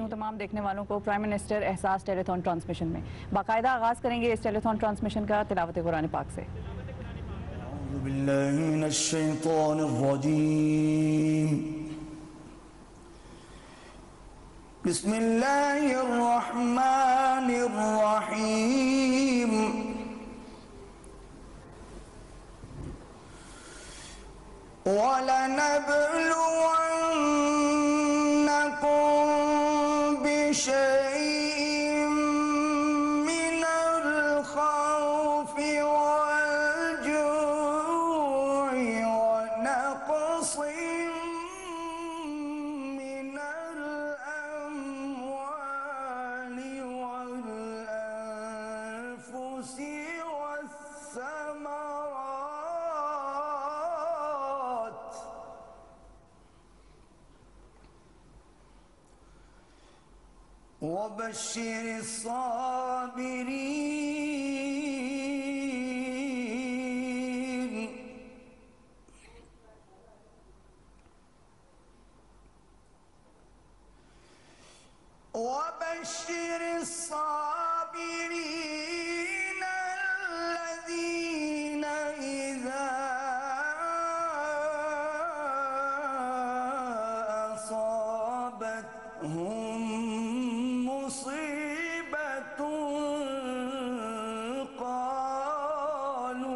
हूँ तमाम देखने वालों को प्राइम मिनिस्टर एहसास टेलीथॉन ट्रांसमिशन में। बाकायदा आगाज़ करेंगे इस टेलीथॉन ट्रांसमिशन का तिलावत कुरान पाक से। बिस्मिल्लाहिर्रहमानिर्रहीम। वलनबलुवन्नकुम बिशैइन मिनल खौफि वल-जु'i वनक़सिन मिनल अम्वालि वल-अन्फुसि वस्समरात वबश्शिरिस साबिरीन। वबश्शिरिस साबिरीन अल्लज़ीन इज़ा असाबतहुम मुसीबतुन क़ालू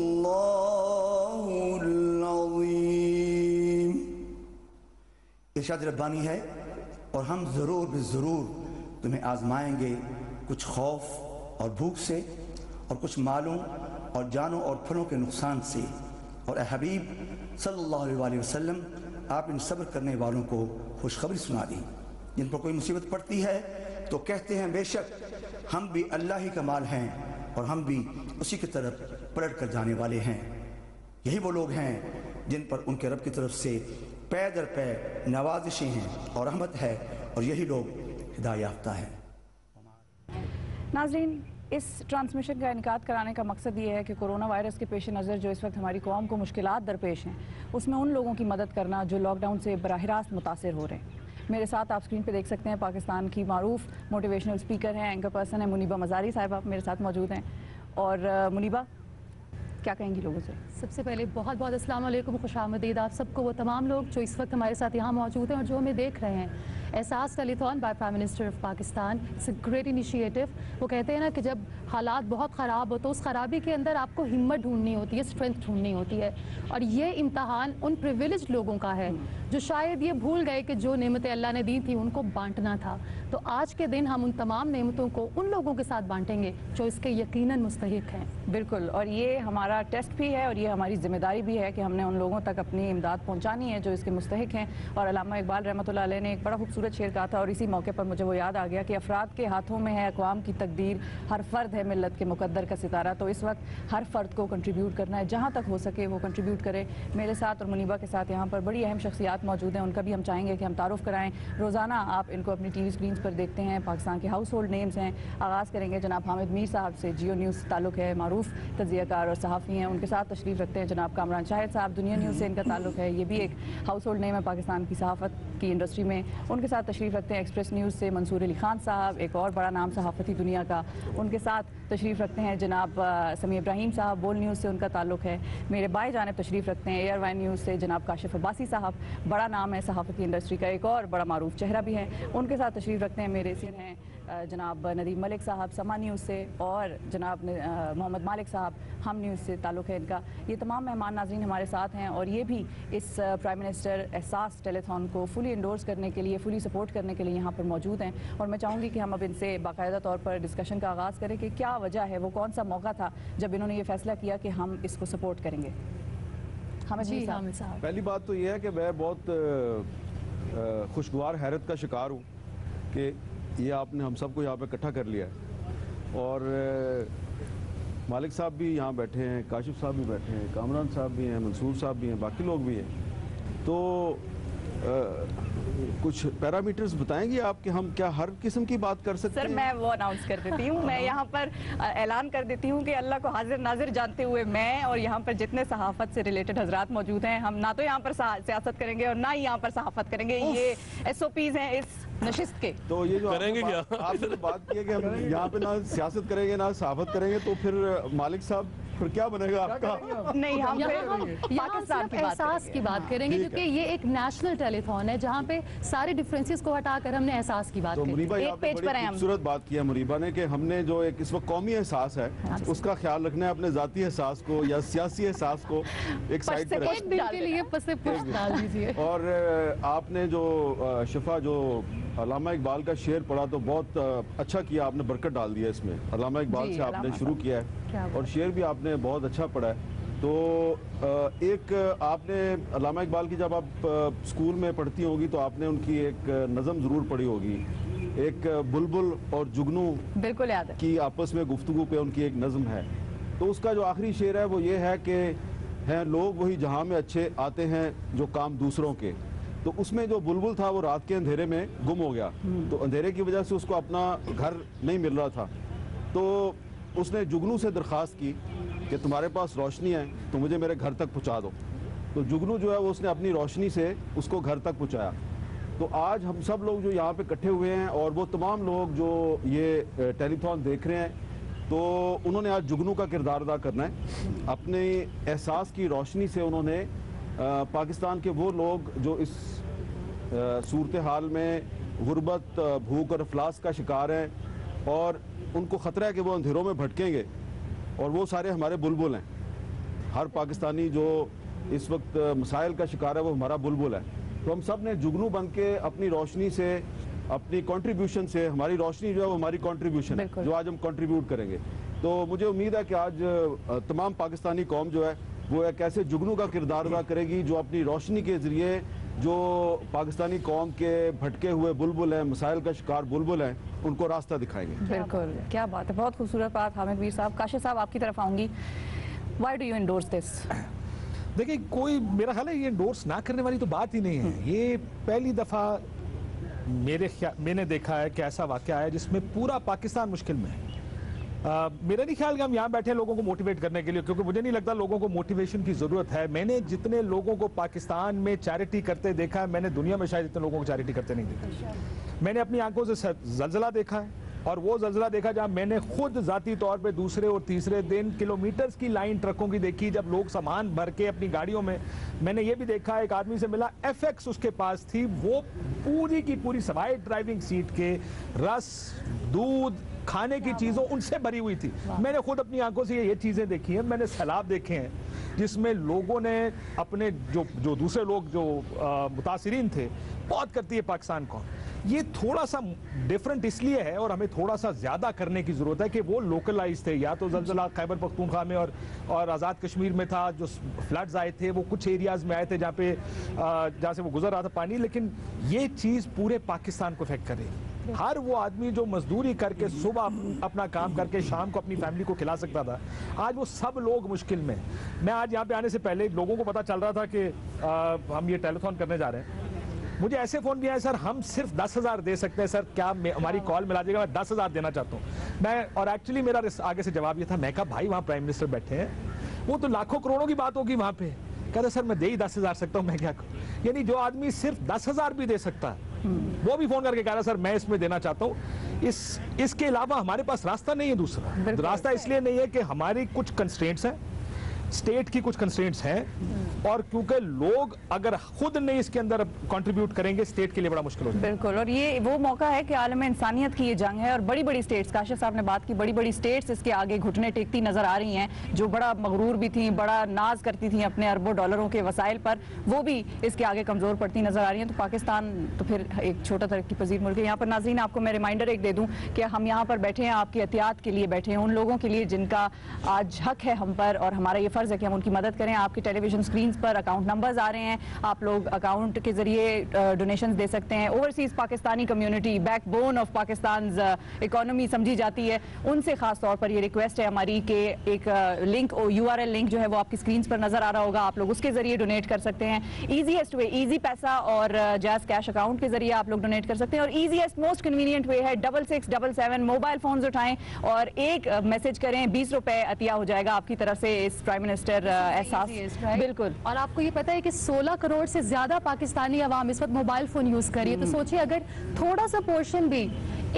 अल्लाहुल अज़ीम। इरशाद रब्बानी है, और हम ज़रूर ज़रूर तुम्हें आजमाएंगे कुछ खौफ और भूख से और कुछ मालों और जानों और फलों के नुकसान से। और ए हबीब सल्लल्लाहु अलैहि वसल्लम, आप इन सब्र करने वालों को खुशखबरी सुना दी। जिन पर कोई मुसीबत पड़ती है तो कहते हैं बेशक हम भी अल्लाह ही का माल हैं और हम भी उसी की तरफ पलट कर जाने वाले हैं। यही वो लोग हैं जिन पर उनके रब की तरफ से पै दर पै नवाजिशें हैं और रहमत है, और यही लोग हिदायत याफ्ता हैं। नाज़रीन, इस ट्रांसमिशन का इनकाद कराने का मकसद ये है कि कोरोना वायरस के पेश नज़र जो इस वक्त हमारी कौम को मुश्किलात दरपेश हैं, उसमें उन लोगों की मदद करना जो लॉकडाउन से बराह रास्त मुतासिर हो रहे हैं। मेरे साथ आप स्क्रीन पे देख सकते हैं पाकिस्तान की मारूफ मोटिवेशनल स्पीकर हैं, एंकर पर्सन है मुनीबा मज़ारी साहिबा, आप मेरे साथ मौजूद हैं। और मुनीबा, क्या कहेंगी लोगों से? सबसे पहले बहुत बहुत अस्सलाम वालेकुम, खुशामदीद आप सबको, वो तमाम लोग जो इस वक्त हमारे साथ यहाँ मौजूद हैं और जो हमें देख रहे हैं। एहसास telethon by prime minister of Pakistan, it's a great initiative. वो कहते हैं ना कि जब हालात बहुत ख़राब हो तो उस खराबी के अंदर आपको हिम्मत ढूंढनी होती है, स्ट्रेंथ ढूंढनी होती है। और ये इम्तहान उन प्रिविलेज्ड लोगों का है जो शायद ये भूल गए कि जो नेमतें अल्लाह ने दी थी उनको बांटना था। तो आज के दिन हम उन तमाम नेमतों को उन लोगों के साथ बांटेंगे जो इसके यकीनन मुस्तहिक हैं। बिल्कुल, और ये हमारा टेस्ट भी है और ये हमारी जिम्मेदारी भी है कि हमने उन लोगों तक अपनी इमदाद पहुंचानी है जो इसके मुस्तहिक हैं। और अल्लामा इकबाल रहमतुल्लाह अलैह ने एक बड़ा खूबसूरत शेर कहा था, और इसी मौके पर मुझे वो याद आ गया कि अफराद के हाथों में है अक़वाम की तकदीर, हर फर्द है मिल्लत के मुकद्दर का सितारा। तो इस वक्त हर फर्द को कंट्रीब्यूट करना है, जहाँ तक हो सके वो कंट्रीब्यूट करे। मेरे साथ और मुनीबा के साथ यहाँ पर बड़ी अहम शख्सियात मौजूद हैं, उनका भी हम चाहेंगे कि हम तारुफ कराएं। रोज़ाना आप इनको अपनी टीवी स्क्रीन स्क्रीन पर देखते हैं पाकिस्तान के हाउस होल्ड नेम्स हैं। आगाज़ करेंगे जनाब हामिद मीर साहब से, जियो न्यूज़ से ताल्लुक़ है, मारूफ तजियाकार और सहाफ़ी हैं। उनके साथ तशरीफ़ रखते हैं जनाब कामरान शाहिद साहब, दुनिया न्यूज़ से इनका ताल्लुक़ है, ये भी एक हाउस होल्ड नेम है पाकिस्तान की सहाफ़त की इंडस्ट्री में। उनके साथ तशरीफ़ रखते हैं एक्सप्रेस न्यूज़ से मंसूर अली खान साहब, एक और बड़ा नाम सहाफ़ती दुनिया का। उनके साथ तशरीफ़ रखते हैं जनाब समी इब्राहिम साहब, बोल न्यूज़ से उनका ताल्लुक़ है। मेरे बाएं जानिब तशरीफ़ रखते हैं एयर वाइन न्यूज़ से जनाब काशिफ अब्बासी साहब, बड़ा नाम है सहाफ़ती इंडस्ट्री का, एक और बड़ा मारूफ चेहरा भी है। उनके साथ तशरीफ़ रखते हैं मेरे सिर हैं जनाब नदीम मलिक साहब समा न्यूज़ से, और जनाब मोहम्मद मालिक साहब हम न्यूज़ से ताल्लुक़ है इनका। ये तमाम मेहमान नाज़रीन हमारे साथ हैं और ये भी इस प्राइम मिनिस्टर एहसास टेलीथॉन को फुली इंडोर्स करने के लिए, फुली सपोर्ट करने के लिए यहाँ पर मौजूद हैं। और मैं चाहूँगी कि हम अब इनसे बाकायदा तौर पर डिस्कशन का आगाज़ करें कि क्या वजह है, वो कौन सा मौका था जब इन्होंने ये फैसला किया कि हम इसको सपोर्ट करेंगे। जी हामिद साहब, पहली बात तो ये है कि मैं बहुत खुशगवार हैरत का शिकार हूँ कि ये आपने हम सबको यहाँ पे इकट्ठा कर लिया है। और मालिक साहब भी यहाँ बैठे हैं, काशिफ साहब भी बैठे हैं, कामरान साहब भी हैं, मंसूर साहब भी हैं, बाकी लोग भी हैं। तो कुछ पैरामीटर्स बताएंगे आप कि हम क्या हर किस्म की बात कर सकते हैं? सर मैं वो अनाउंस कर देती हूँ, मैं यहाँ पर ऐलान कर देती हूँ कि अल्लाह को हाजिर नाजिर जानते हुए मैं और यहाँ पर जितने सहाफ़त से रिलेटेड हजरात मौजूद हैं, हम ना तो यहाँ पर सियासत करेंगे और ना ही यहाँ पर सहाफ़त करेंगे। ये SOPs हैं इस नशिस्त के। तो ये जो करेंगे क्या? आपने तो बात की है कि हम यहाँ पे ना सियासत करेंगे ना सहाफत करेंगे, तो फिर मालिक साहब फिर क्या बनेगा आपका? नहीं, हम यहाँ पाकिस्तान सिर्फ एहसास की बात करेंगे ठीक क्योंकि ये एक नेशनल टेलीथॉन है जहाँ पे सारे डिफरेंसेस को हटाकर हमने एहसास की बात तो करी। मुनीबा एक आपने पेज पर हैं बड़ी हम। खूबसूरत बात की है मुनीबा ने कि हमने जो एक इस वक्त कौमी एहसास है उसका ख्याल रखना है, अपने ज़ाती एहसास को या सियासी एहसास को एक साइड से पर पश एक दिन के लिए पसे पुश डाल दीजिए। और आपने जो शिफा जो अल्लामा इकबाल का शेर पढ़ा तो बहुत अच्छा किया, आपने बरकत डाल दिया इसमें। अल्लामा इकबाल जी, से आपने अल्लामा शुरू किया क्या है बात। और शेर भी आपने बहुत अच्छा पढ़ा है। तो एक आपने अल्लामा इकबाल की जब आप स्कूल में पढ़ती होंगी तो आपने उनकी एक नज़म ज़रूर पढ़ी होगी, एक बुलबुल और जुगनू बिल्कुल याद है। की आपस में गुफ्तगू पे उनकी एक नज़म है। तो उसका जो आखिरी शेर है वो ये है कि हैं लोग वही जहाँ में अच्छे आते हैं जो काम दूसरों के। तो उसमें जो बुलबुल था वो रात के अंधेरे में गुम हो गया, तो अंधेरे की वजह से उसको अपना घर नहीं मिल रहा था। तो उसने जुगनू से दरख्वास्त की कि तुम्हारे पास रोशनी है तो मुझे मेरे घर तक पहुंचा दो। तो जुगनू जो है वो उसने अपनी रोशनी से उसको घर तक पहुंचाया। तो आज हम सब लोग जो यहाँ पे इकट्ठे हुए हैं और वो तमाम लोग जो ये टेलीथॉन देख रहे हैं, तो उन्होंने आज जुगनू का किरदार अदा करना है। अपने एहसास की रोशनी से उन्होंने पाकिस्तान के वो लोग जो इस सूरत हाल में गुर्बत, भूख और अफलास का शिकार हैं और उनको ख़तरा है कि वो अंधेरों में भटकेंगे, और वो सारे हमारे बुलबुल हैं। हर पाकिस्तानी जो इस वक्त मसाइल का शिकार है वो हमारा बुलबुल है। तो हम सब ने जुगनू बन के अपनी रोशनी से, अपनी कंट्रीब्यूशन से, हमारी रोशनी जो है वो हमारी कंट्रीब्यूशन है जो आज हम कंट्रीब्यूट करेंगे। तो मुझे उम्मीद है कि आज तमाम पाकिस्तानी कौम जो है वो एक ऐसे जुगनू का किरदार अदा करेगी जो अपनी रोशनी के ज़रिए जो पाकिस्तानी कौम के भटके हुए बुलबुल हैं, मसाइल का शिकार बुलबुल हैं, उनको रास्ता दिखाएंगे। बिल्कुल, क्या बात है, बहुत खूबसूरत बात। हामिद मीर साहब, काशिफ साहब आपकी तरफ आऊंगी। Why do you endorse this? देखिए, कोई मेरा ख्याल है ये एंडोर्स ना करने वाली तो बात ही नहीं है। ये पहली दफ़ा मैंने देखा है कि ऐसा वाक़या है जिसमें पूरा पाकिस्तान मुश्किल में है। मेरा नहीं ख्याल कि हम यहाँ बैठे लोगों को मोटिवेट करने के लिए, क्योंकि मुझे नहीं लगता लोगों को मोटिवेशन की ज़रूरत है। मैंने जितने लोगों को पाकिस्तान में चैरिटी करते देखा है, मैंने दुनिया में शायद इतने लोगों को चैरिटी करते नहीं देखा। मैंने अपनी आंखों से ज़लज़ला देखा है, और वो ज़लज़ला देखा जहाँ मैंने खुद ज़ाती तौर पे दूसरे और तीसरे दिन किलोमीटर्स की लाइन ट्रकों की देखी, जब लोग सामान भर के अपनी गाड़ियों में। मैंने ये भी देखा, एक आदमी से मिला, FX उसके पास थी, वो पूरी की पूरी सवाई ड्राइविंग सीट के रस, दूध, खाने की चीज़ों उनसे भरी हुई थी। मैंने खुद अपनी आंखों से ये चीज़ें देखी हैं। मैंने सैलाब देखे हैं जिसमें लोगों ने अपने जो दूसरे लोग जो मुतासिरीन थे, बहुत करती है पाकिस्तान को। ये थोड़ा सा डिफरेंट इसलिए है और हमें थोड़ा सा ज़्यादा करने की ज़रूरत है कि वो लोकलाइज थे। या तो ज़लज़ला खैबर पख्तूनख्वा में और आज़ाद कश्मीर में था, जो फ्लड्स आए थे वो कुछ एरियाज़ में आए थे जहाँ से वो गुजर रहा था पानी, लेकिन ये चीज़ पूरे पाकिस्तान को अफेक्ट करेगी। हर वो आदमी जो मजदूरी करके सुबह अपना काम करके शाम को अपनी फैमिली को खिला सकता था, आज वो सब लोग मुश्किल में। मैं आज यहाँ पे आने से पहले लोगों को पता चल रहा था कि हम ये टेलीथॉन करने जा रहे हैं, मुझे ऐसे फोन भी आए, सर हम सिर्फ 10,000 दे सकते हैं सर, क्या हमारी कॉल मिला जाएगा, मैं 10,000 देना चाहता हूँ मैं। और एक्चुअली मेरा आगे से जवाब ये था, मैं कहा भाई वहाँ प्राइम मिनिस्टर बैठे हैं, वो तो लाखों करोड़ों की बात होगी वहाँ पे। कहते सर मैं दे ही 10,000 सकता हूँ, मैं क्या करूँ। यानी जो आदमी सिर्फ 10,000 भी दे सकता है वो भी फोन करके कह रहा सर मैं इसमें देना चाहता हूँ। इसके अलावा हमारे पास रास्ता नहीं है दूसरा। रास्ता इसलिए नहीं है कि हमारी कुछ कंस्ट्रेंट्स हैं, स्टेट की कुछ कंस्ट्रेंट्स हैं, और क्योंकि लोग अगर खुद नहीं इसके अंदर कंट्रीब्यूट करेंगे स्टेट के लिए बड़ा मुश्किल हो जाएगा। बिल्कुल, और ये वो मौका है कि आलम इंसानियत की ये जंग है और बड़ी बड़ी स्टेट्स, काशिफ साहब ने बात की, बड़ी बड़ी स्टेट्स इसके आगे घुटने टेकती नजर आ रही हैं, जो बड़ा मगरूर भी थी, बड़ा नाज करती थी अपने अरबों डॉलरों के वसाइल पर, वो भी इसके आगे कमजोर पड़ती नजर आ रही हैं। तो पाकिस्तान तो फिर एक छोटा तरक्की पजीर मुल्क है। यहाँ पर नाज़रीन आपको मैं रिमाइंडर एक दे दूँ कि हम यहाँ पर बैठे हैं आपकी एहतियात के लिए बैठे हैं, उन लोगों के लिए जिनका आज हक है हम पर, और हमारा ये फर्ज है कि हम उनकी मदद करें। आपके टेलीविजन स्क्रीन पर अकाउंट नंबर्स आ रहे हैं, आप लोग अकाउंट के जरिए डोनेशंस दे सकते हैं। Overseas Pakistani community backbone of Pakistan economy समझी जाती है, उनसे खास तौर पर ये रिक्वेस्ट है हमारी कि एक लिंक URL लिंक जो है वो आपकी स्क्रीन पर नजर आ रहा होगा, आप लोग उसके जरिए डोनेट कर सकते हैं। ईजीएस्ट वे, ईजी पैसा और जैज कैश अकाउंट के जरिए आप लोग डोनेट कर सकते हैं, और ईजीएस्ट मोस्ट कन्वीनियंट वे है 6677 मोबाइल फोन उठाएं और एक मैसेज करें, 20 रुपए अतिया हो जाएगा आपकी तरफ से इस प्राइम मिनिस्टर एहसास। बिल्कुल। और आपको ये पता है कि 16 करोड़ से ज्यादा पाकिस्तानी अवाम इस वक्त मोबाइल फोन यूज करिए, तो सोचिए अगर थोड़ा सा पोर्शन भी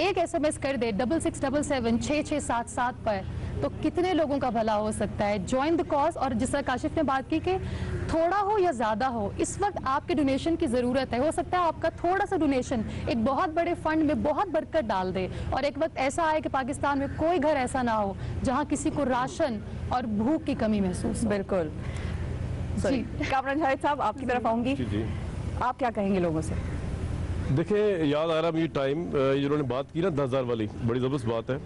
एक SMS कर दे 6677 6677 पर, तो कितने लोगों का भला हो सकता है। ज्वाइन द कॉज, और जिस तरह काशिफ ने बात की कि थोड़ा हो या ज्यादा हो, इस वक्त आपके डोनेशन की जरूरत है। हो सकता है आपका थोड़ा सा डोनेशन एक बहुत बड़े फंड में बहुत बरकत डाल दे, और एक वक्त ऐसा आए कि पाकिस्तान में कोई घर ऐसा ना हो जहां किसी को राशन और भूख की कमी महसूस हो। बिल्कुल। कामरान जावेद साहब आपकी तरफ आऊंगी, आप क्या कहेंगे लोगों से? देखिए, याद आ रहा मुझे टाइम, जिन्होंने बात की ना 10,000 वाली, बड़ी ज़बरदस्त बात है।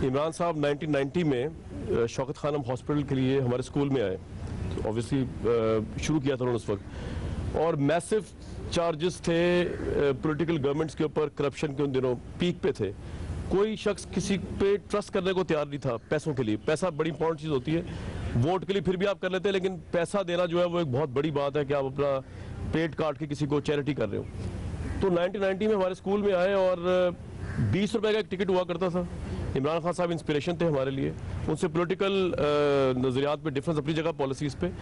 इमरान साहब 1990 में शौकत खानम हॉस्पिटल के लिए हमारे स्कूल में आए, तो ऑब्वियसली शुरू किया था उन्होंने उस वक्त, और मैसिव चार्जेस थे पॉलिटिकल गवर्नमेंट्स के ऊपर, करप्शन के उन दिनों पीक पे थे। कोई शख्स किसी पे ट्रस्ट करने को तैयार नहीं था पैसों के लिए। पैसा बड़ी इंपॉर्टेंट चीज़ होती है, वोट के लिए फिर भी आप कर लेते हैं, लेकिन पैसा देना जो है वो एक बहुत बड़ी बात है कि आप अपना पेट काट के किसी को चैरिटी कर रहे हो। तो 1990 में हमारे स्कूल में आए और 20 रुपए का एक टिकट हुआ करता था। इमरान खान साहब इंस्पिरेशन थे हमारे लिए, उनसे पॉलिटिकल नज़रियात पे डिफरेंस, अपनी जगह पॉलिसीज़ पे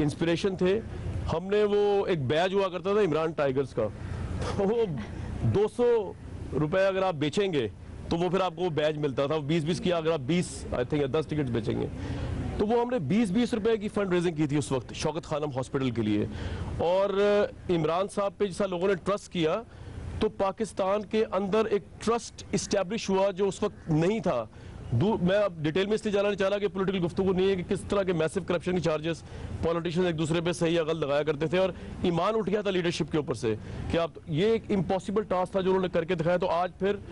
इंस्पिरेशन थे। हमने वो एक बैज हुआ करता था इमरान टाइगर्स का, तो वो 200 रुपए अगर आप बेचेंगे तो वो फिर आपको वो बैज मिलता था। 20-20 की अगर आप 20 आई थिंक 10 टिकट बेचेंगे, तो वो हमने 20-20 रुपए की फंड रेजिंग की थी उस वक्त शौकत खानम हॉस्पिटल के लिए। और इमरान साहब पे जैसा लोगों ने ट्रस्ट किया, तो पाकिस्तान के अंदर एक ट्रस्ट इस्टेब्लिश हुआ जो उस वक्त नहीं था। मैं अब डिटेल में इसलिए जाना नहीं चाह रहा कि पॉलिटिकल गुफ्तगू नहीं है कि किस तरह के मैसिव करप्शन के चार्जेस पॉलिटिशियन एक दूसरे पे सही या गलत लगाया करते थे, और ईमान उठ गया था लीडरशिप के ऊपर से कि आप, ये एक इम्पॉसिबल टास्क था जो उन्होंने करके दिखाया। तो आज फिर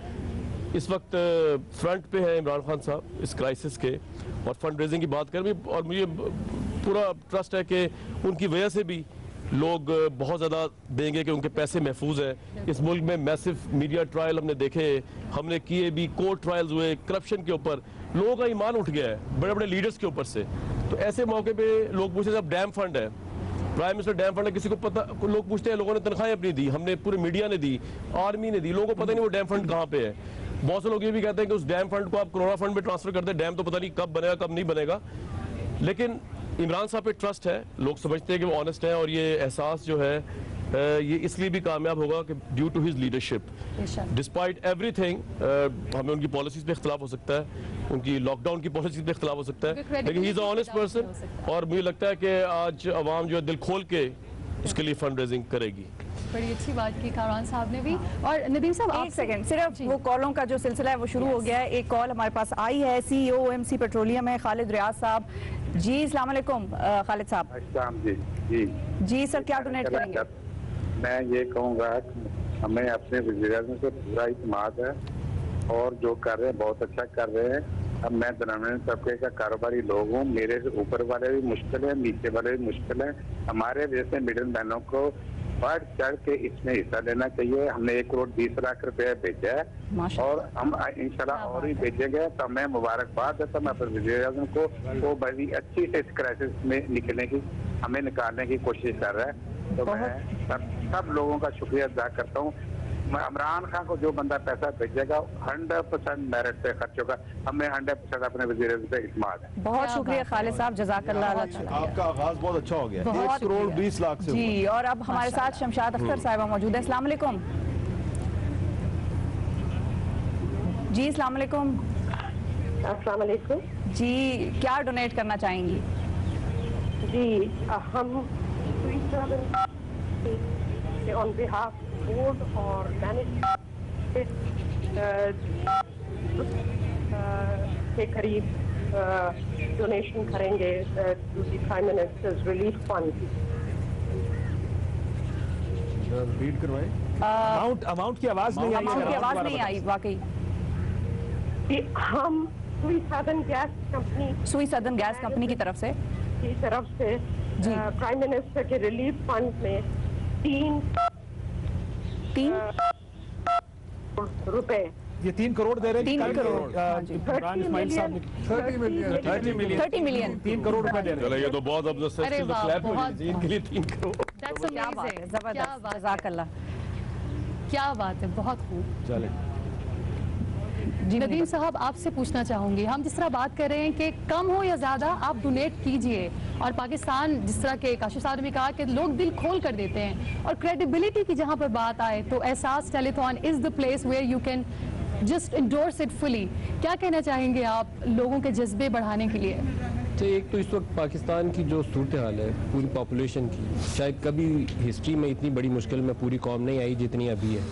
इस वक्त फ्रंट पे है इमरान खान साहब इस क्राइसिस के, और फंड रेजिंग की बात करें, और मुझे पूरा ट्रस्ट है कि उनकी वजह से भी लोग बहुत ज़्यादा देंगे कि उनके पैसे महफूज हैं। इस मुल्क में मैसिव मीडिया ट्रायल हमने देखे, हमने किए भी, कोर्ट ट्रायल्स हुए करप्शन के ऊपर, लोगों का ईमान उठ गया है बड़े बड़े लीडर्स के ऊपर से। तो ऐसे मौके पे लोग पूछते अब डैम फंड है, प्राइम मिनिस्टर डैम फंड है, किसी को पता, लोग पूछते हैं, लोगों ने तनख्वाहें अपनी दी, हमने पूरी मीडिया ने दी, आर्मी ने दी, लोगों को पता नहीं वो डैम फंड कहाँ पे है। बहुत से लोग ये भी कहते हैं कि उस डैम फंड को आप कोरोना फंड में ट्रांसफर कर दें, डैम तो पता नहीं कब बनेगा कब नहीं बनेगा। लेकिन इमरान साहब पे ट्रस्ट है, लोग समझते हैं कि वो ऑनेस्ट है, और ये एहसास जो है ये इसलिए भी कामयाब होगा कि due to his leadership despite everything. हमें उनकी पॉलिसीज पे इख्तलाफ हो सकता है, उनकी लॉकडाउन की पॉलिसीज पे इख्तलाफ हो सकता है, लेकिन he is a honest person, और मुझे लगता है कि आज अवाम जो है दिल खोल के उसके लिए फंड रेजिंग करेगी। बड़ी अच्छी बात की कामरान साहब ने भी। और नदीम साहब, एक सेकंड, सिर्फ वो कॉलों का जो सिलसिला है वो शुरू हो गया है। एक कॉल हमारे पास आई है, CEO OMC पेट्रोलियम है, खालिद रियाज साहब जी। अस्सलाम वालेकुम खालिद साहब। जी सर, क्या डोनेट करेंगे? मैं ये कहूँगा हमें अपने वज़ीर-ए-आज़म से पूरा इत्मीनान है, और जो कर रहे हैं बहुत अच्छा कर रहे हैं। अब मैं दरमियाने तबके का कारोबारी लोग हूँ, मेरे ऊपर वाले भी मुश्किल है, नीचे वाले भी मुश्किल है। हमारे जैसे मिडिल मैनों को बढ़ चढ़ के इसमें हिस्सा लेना चाहिए। हमने 1,20,00,000 रुपए भेजा है माशाअल्लाह। और हम इंशाल्लाह और भी भेजेंगे। तो मैं मुबारकबाद देता हूं अपने वज़ीर-ए-आज़म को, वो बड़ी अच्छी से इस क्राइसिस में निकलने की, हमें निकालने की कोशिश कर रहा है। तो मैं सब लोगों का शुक्रिया अदा करता हूँ। इमरान खान को जो बंदा पैसा भेजेगा 100% मेरिट पे खर्च होगा। हमें 100% अपने वज़ीर-ए-आज़म पे इत्मीनान है। बहुत शुक्रिया खालिद साहब, जज़ाकल्लाह। आपका आगाज बहुत अच्छा हो गया, बहुत 1,20,00,000 से जी। ऊपर। और अब हमारे साथ शमशाद अख्तर साहिबा मौजूद है। अस्सलाम वालेकुम जी। अस्सलाम वालेकुम। अस्सलाम वालेकुम जी, क्या डोनेट करना चाहेंगी? जी, हम ऑन बिहाफ बोर्ड और मैनेजमेंट के करीब डोनेशन करेंगे to the prime minister's relief fund. Read करवाएं। अमाउंट की आवाज नहीं आई। अमाउंट की आवाज नहीं आई वाकई। हम सुई सदर्न गैस कंपनी की तरफ से जी प्राइम मिनिस्टर के रिलीफ फंड में 3 रुपए, ये 3 करोड़ दे रहे हैं। 3 करोड़, हाँ जी। 30 मिलियन 3 करोड़ रुपए दे रहे हैं। चलो ये तो बहुत अब अरे वाह, बहुत- इनके लिए 3 करोड़। That's क्या बात है, amazing. जबरदस्त, क्या बात है, जज़ाकल्लाह। क्या बात है, बहुत खूब। चले जी नदीम साहब, आपसे पूछना चाहूंगी, हम जिस तरह बात कर रहे हैं कि कम हो या ज्यादा आप डोनेट कीजिए, और पाकिस्तान जिस तरह के काशिफ साहब ने भी कहा कि लोग दिल खोल कर देते हैं, और क्रेडिबिलिटी की जहां पर बात आए तो Ehsaas telethon is the place where you can just endorse it fully. क्या कहना चाहेंगे आप लोगों के जज्बे बढ़ाने के लिए? तो एक तो इस वक्त पाकिस्तान की जो सूरत हाल है पूरी पॉपुलेशन की, शायद कभी हिस्ट्री में इतनी बड़ी मुश्किल में पूरी कौम नहीं आई जितनी अभी है।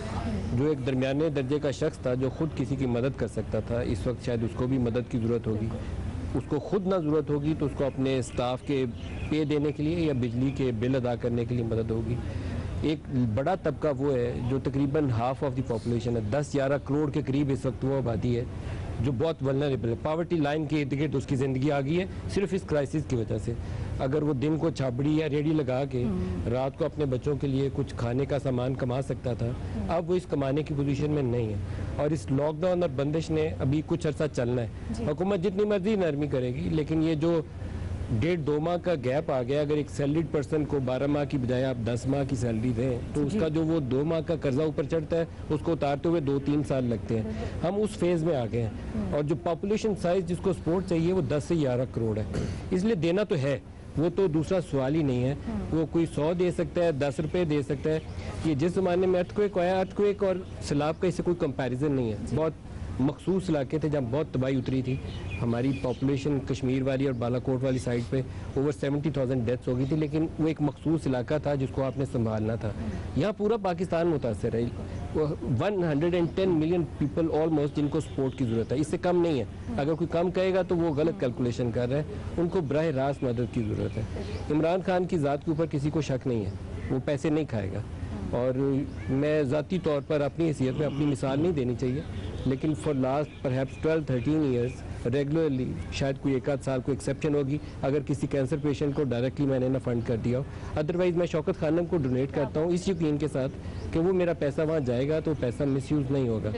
जो एक दरमियाने दर्जे का शख्स था जो खुद किसी की मदद कर सकता था, इस वक्त शायद उसको भी मदद की ज़रूरत होगी। उसको खुद ना ज़रूरत होगी तो उसको अपने स्टाफ के पे देने के लिए या बिजली के बिल अदा करने के लिए मदद होगी। एक बड़ा तबका वो है जो तकरीबन हाफ ऑफ द पॉपुलेशन है, 10-11 करोड़ के करीब इस वक्त वो आबादी है जो बहुत वल्नरेबल है। पावर्टी लाइन के इर्द गिर्द उसकी ज़िंदगी आ गई है सिर्फ इस क्राइसिस की वजह से। अगर वो दिन को छाबड़ी या रेडी लगा के रात को अपने बच्चों के लिए कुछ खाने का सामान कमा सकता था, अब वो इस कमाने की पोजीशन में नहीं है। और इस लॉकडाउन और बंदिश ने अभी कुछ अर्सा चलना है। हुकूमत जितनी मर्जी नरमी करेगी, लेकिन ये जो 1.5-2 माह का गैप आ गया, अगर एक सैलरीड पर्सन को 12 माह की बजाय आप 10 माह की सैलरी दें तो उसका जो वो 2 माह का कर्जा ऊपर चढ़ता है उसको उतारते हुए 2-3 साल लगते हैं। हम उस फेज में आ गए हैं, और जो पॉपुलेशन साइज जिसको सपोर्ट चाहिए वो 10 से 11 करोड़ है, इसलिए देना तो है, वो तो दूसरा सवाल ही नहीं है। वो कोई 100 दे सकता है, 10 रुपये दे सकता है। ये जिस ज़माने में अर्थक्वेक आया, अर्थक्वेक और सैलाब का इससे कोई कंपैरिजन नहीं है। बहुत मखसूस इलाके थे जहाँ बहुत तबाही उतरी थी। हमारी पॉपुलेशन कश्मीर वाली और बालाकोट वाली साइड पे ओवर 70,000 डेथ्स हो गई थी, लेकिन वो एक मखसूस इलाका था जिसको आपने संभालना था। यहाँ पूरा पाकिस्तान मुतासर है, 110 मिलियन पीपल ऑलमोस्ट जिनको सपोर्ट की ज़रूरत है, इससे कम नहीं है। अगर कोई कम कहेगा तो वो गलत कैलकुलेशन कर रहा है, उनको बराह रास्त मदद की ज़रूरत है। इमरान खान की ज़ात के ऊपर किसी को शक नहीं है, वो पैसे नहीं खाएगा। और मैं ज़ाती तौर पर अपनी हैसियत में अपनी मिसाल नहीं देनी चाहिए, लेकिन for last perhaps 12-13 years regularly, शायद कोई एक आध साल को एक्सेप्शन होगी अगर किसी कैंसर पेशेंट को डायरेक्टली मैंने ना फंड कर दिया हो। अदरवाइज़ मैं शौकत खानम को डोनेट करता हूँ इस यकीन के साथ कि वो मेरा पैसा वहाँ जाएगा तो पैसा मिसयूज़ नहीं होगा।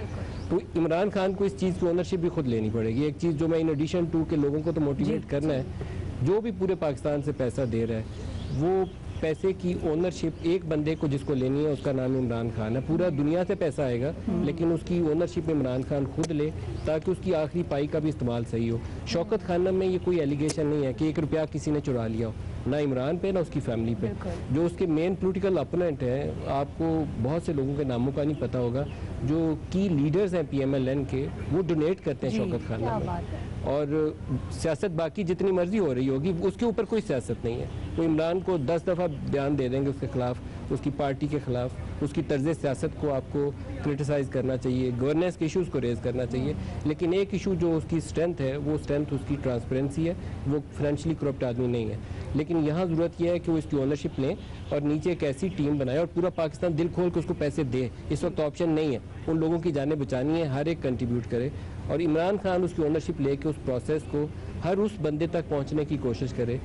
तो इमरान खान को इस चीज़ की ओनरशिप भी खुद लेनी पड़ेगी। एक चीज़ जो मैं इन एडिशन टू के लोगों को तो मोटिवेट करना है, जो भी पूरे पाकिस्तान से पैसा दे रहा है वो पैसे की ओनरशिप एक बंदे को जिसको लेनी है उसका नाम इमरान खान है। पूरा दुनिया से पैसा आएगा लेकिन उसकी ओनरशिप इमरान खान खुद ले, ताकि उसकी आखिरी पाई का भी इस्तेमाल सही हो। शौकत खानम में ये कोई एलिगेशन नहीं है कि 1 रुपया किसी ने चुरा लिया हो, ना इमरान पे ना उसकी फैमिली पे। जो उसके मेन पॉलिटिकल अपोनेंट हैं, आपको बहुत से लोगों के नामों का नहीं पता होगा, जो की लीडर्स हैं PMLN के, वो डोनेट करते हैं शौकत खानम में। और सियासत बाकी जितनी मर्जी हो रही होगी उसके ऊपर कोई सियासत नहीं है। वो इमरान को 10 दफ़ा बयान दे देंगे उसके खिलाफ, उसकी पार्टी के खिलाफ, उसकी तर्ज सियासत को आपको क्रिटिसाइज़ करना चाहिए, गवर्नेंस के इशूज़ को रेज़ करना चाहिए। लेकिन एक इशू जो उसकी स्ट्रेंथ है वो स्ट्रेंथ उसकी ट्रांसपेरेंसी है, वो फाइनेंशियली करप्ट आदमी नहीं है। लेकिन यहाँ ज़रूरत यह है कि वो इसकी ओनरशिप लें और नीचे एक ऐसी टीम बनाए और पूरा पाकिस्तान दिल खोल के उसको पैसे दे। इस वक्त ऑप्शन नहीं है, उन लोगों की जानें बचानी है, हर एक कंट्रीब्यूट करे और इमरान खान उसकी ओनरशिप लेके उस प्रोसेस को हर उस बंदे तक पहुंचने की कोशिश करे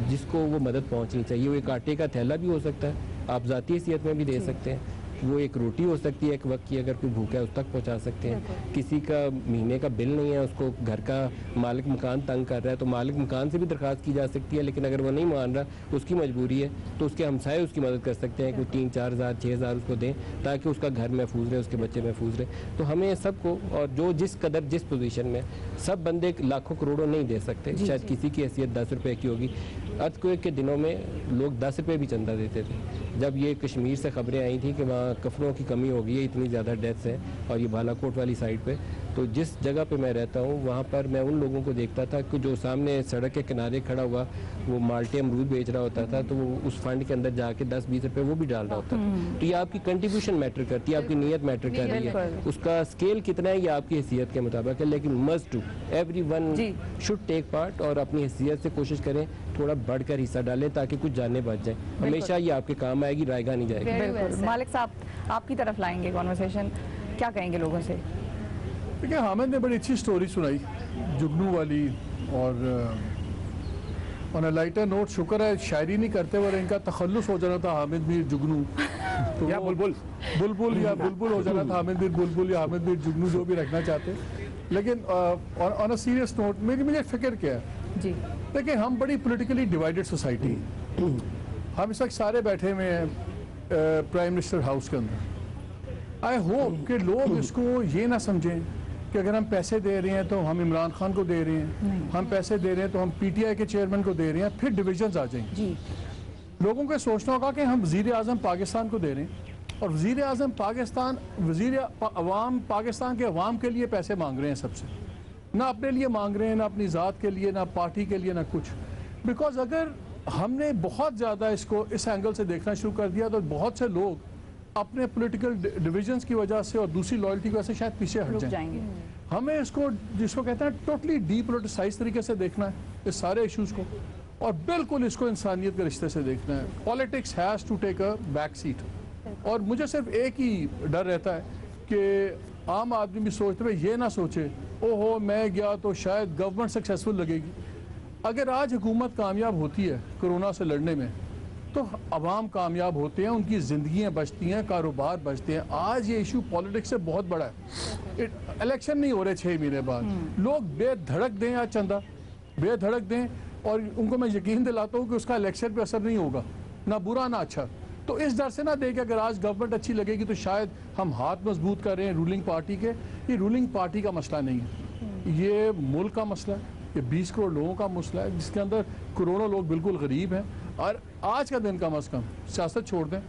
जिसको वो मदद पहुंचनी चाहिए। वो एक आटे का थैला भी हो सकता है, आप ज़ाती हैसियत में भी दे सकते हैं। वो एक रोटी हो सकती है एक वक्त की, अगर कोई भूखा है उस तक पहुंचा सकते हैं। किसी का महीने का बिल नहीं है, उसको घर का मालिक मकान तंग कर रहा है, तो मालिक मकान से भी दरख्वास्त की जा सकती है। लेकिन अगर वो नहीं मान रहा, उसकी मजबूरी है, तो उसके हमसाए उसकी मदद कर सकते हैं कि 3-4 हज़ार 6 हज़ार उसको दें, ताकि उसका घर महफूज रहे, उसके बच्चे महफूज रहे। तो हमें सबको, और जो जिस कदर जिस पोजीशन में, सब बंदे लाखों करोड़ों नहीं दे सकते। शायद किसी की हैसियत 10 रुपये की होगी। अर्थक्वेक के दिनों में लोग 10 रुपये भी चंदा देते थे। जब ये कश्मीर से खबरें आई थी कि वहाँ कफनों की कमी हो गई है, इतनी ज़्यादा डेथ्स हैं, और ये बालाकोट वाली साइड पे, तो जिस जगह पे मैं रहता हूँ वहाँ पर मैं उन लोगों को देखता था कि जो सामने सड़क के किनारे खड़ा हुआ वो माल्टे अमरूद बेच रहा होता था, तो वो उस फंड के अंदर जाके 10-20 रुपये वो भी डाल रहा होता था। तो ये आपकी कंट्रीब्यूशन मैटर करती है, आपकी नीयत मैटर कर रही है। उसका स्केल कितना है ये आपकी हैसियत के मुताबिक है, लेकिन must to everyone should take part, और अपनी हैसियत से कोशिश करें थोड़ा बढ़कर हिस्सा डालें ताकि कुछ जानने बच जाए। हमेशा ये आपके काम आएगी, रायगा नहीं जाएगी। बिल्कुल। मालिक साहब आपकी तरफ लाएंगे कॉन्वर्सेशन, क्या कहेंगे लोगों से? देखिए, हामिद ने बड़ी अच्छी स्टोरी सुनाई जुगनू वाली, और ऑन अ लाइटर नोट शुक्र है शायरी नहीं करते और इनका तखल्लुस हो जाना था हामिद मीर जुगनू, तो या बुलबुल या बुलबुल हो जाना था, हामिद मीर बुलबुल या हामिद मीर जुगनू, जो भी रखना चाहते। लेकिन ऑन अ सीरियस नोट मुझे फिक्र क्या है जी, देखिए, हम बड़ी पॉलिटिकली डिवाइडेड सोसाइटी, हम इस वक्त सारे बैठे हुए हैं प्राइम मिनिस्टर हाउस के अंदर। आई होप कि लोग इसको ये ना समझें कि अगर हम पैसे दे रहे हैं तो हम इमरान खान को दे रहे हैं, हम पैसे दे रहे हैं तो हम पीटीआई के चेयरमैन को दे रहे हैं, फिर डिविजन्स आ जाएंगे जी। लोगों को सोचना होगा कि हम वज़ीर आज़म पाकिस्तान को दे रहे हैं, और वज़ीर आज़म पाकिस्तान, पाकिस्तान के अवाम के लिए पैसे मांग रहे हैं सबसे, ना अपने लिए मांग रहे हैं, ना अपनी ज़ात के लिए, ना पार्टी के लिए, ना कुछ। बिकॉज अगर हमने बहुत ज़्यादा इसको इस एंगल से देखना शुरू कर दिया तो बहुत से लोग अपने पॉलिटिकल डिविजन्स की वजह से और दूसरी लॉयल्टी की वजह से शायद पीछे हट जाएंगे। हमें इसको, जिसको कहते हैं टोटली डीपोलिटिसाइज तरीके से देखना है इस सारे इश्यूज़ को, और बिल्कुल इसको इंसानियत के रिश्ते से देखना है। Politics has to take a back seat, और मुझे सिर्फ एक ही डर रहता है कि आम आदमी भी सोचते हुए ये ना सोचे ओहो मैं गया तो शायद गवर्नमेंट सक्सेसफुल लगेगी। अगर आज हुकूमत कामयाब होती है कोरोना से लड़ने में, तो अवाम कामयाब होते हैं, उनकी ज़िंदगियाँ बचती हैं, कारोबार बचते हैं। आज ये इशू पॉलिटिक्स से बहुत बड़ा है। इलेक्शन नहीं हो रहे 6 महीने बाद, लोग बेधड़क दें या चंदा बेधड़क दें, और उनको मैं यकीन दिलाता हूँ कि उसका इलेक्शन पे असर नहीं होगा, ना बुरा ना अच्छा। तो इस डर से ना दे कि अगर आज गवर्नमेंट अच्छी लगेगी तो शायद हम हाथ मजबूत कर रहे हैं रूलिंग पार्टी के। ये रूलिंग पार्टी का मसला नहीं है, ये मुल्क का मसला है, ये 20 करोड़ लोगों का मसला है, जिसके अंदर करोड़ों लोग बिल्कुल गरीब हैं। और आज का दिन कम अज़ कम सियासत छोड़ दें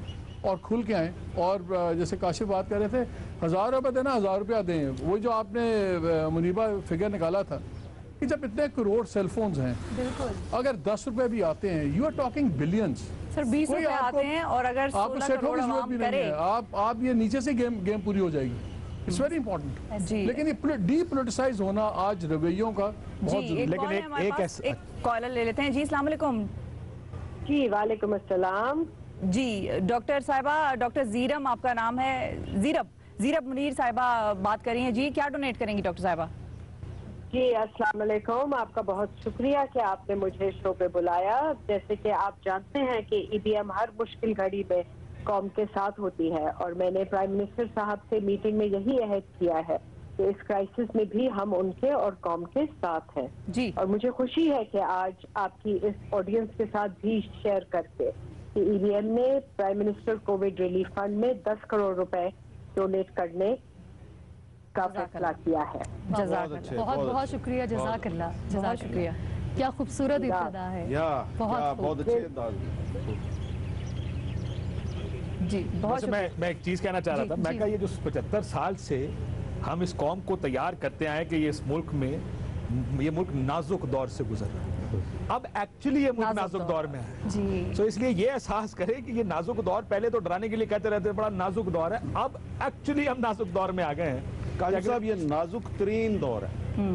और खुल के आएँ। और जैसे काशिफ बात कर रहे थे, 1000 रुपये देना 1000 रुपया दें, वो जो आपने मुनीबा फिगर निकाला था कि जब इतने करोड़ सेलफोन्स हैं, अगर 10 रुपये भी आते हैं, you are talking billions. Sir 20 रुपये आते हैं और अगर 16 करोड़ आवाम करे, आप ये नीचे से गेम पूरी हो जाएगी। It's very important. लेकिन ये डीपोलिटिसाइज होना आज रवैयों का बहुत जरूरी। लेकिन एक कॉलर ले लेते हैं। जी अस्सलाम वालेकुम। जी वालेकुम अस्सलाम। जी डॉक्टर साहिबा, डॉक्टर जीरम आपका नाम है, जीरब मुनीर साहिबा बात कर रही हैं जी, क्या डोनेट करेंगी डॉक्टर साहिबा? जी अस्सलाम वालेकुम, आपका बहुत शुक्रिया कि आपने मुझे शो पे बुलाया। जैसे कि आप जानते हैं कि ईवीएम हर मुश्किल घड़ी में कौम के साथ होती है, और मैंने प्राइम मिनिस्टर साहब से मीटिंग में यही अहद किया है कि इस क्राइसिस में भी हम उनके और कौम के साथ हैं जी। और मुझे खुशी है कि आज आपकी इस ऑडियंस के साथ भी शेयर करके कि ईवीएम ने prime minister Covid relief fund में 10 करोड़ रुपए डोनेट करने का फैसला किया है। बहुत बहुत शुक्रिया, जज़ाकल्लाह, शुक्रिया। क्या खूबसूरत इब्तिदा है, बहुत अच्छे जी। बहुत मैं एक चीज कहना चाह रहा था, मैं कहा ये जो 75 साल से हम इस कौम को तैयार करते आए कि ये इस मुल्क में ये मुल्क नाजुक दौर से गुजर रहा है, अब एक्चुअली ये मुल्क नाजुक दौर में है जी। तो इसलिए ये एहसास करें कि ये नाजुक दौर, पहले तो डराने के लिए कहते रहते बड़ा नाजुक दौर है, अब एक्चुअली हम नाजुक दौर में आ गए हैं। काजी साहब ये नाजुक तरीन दौर है।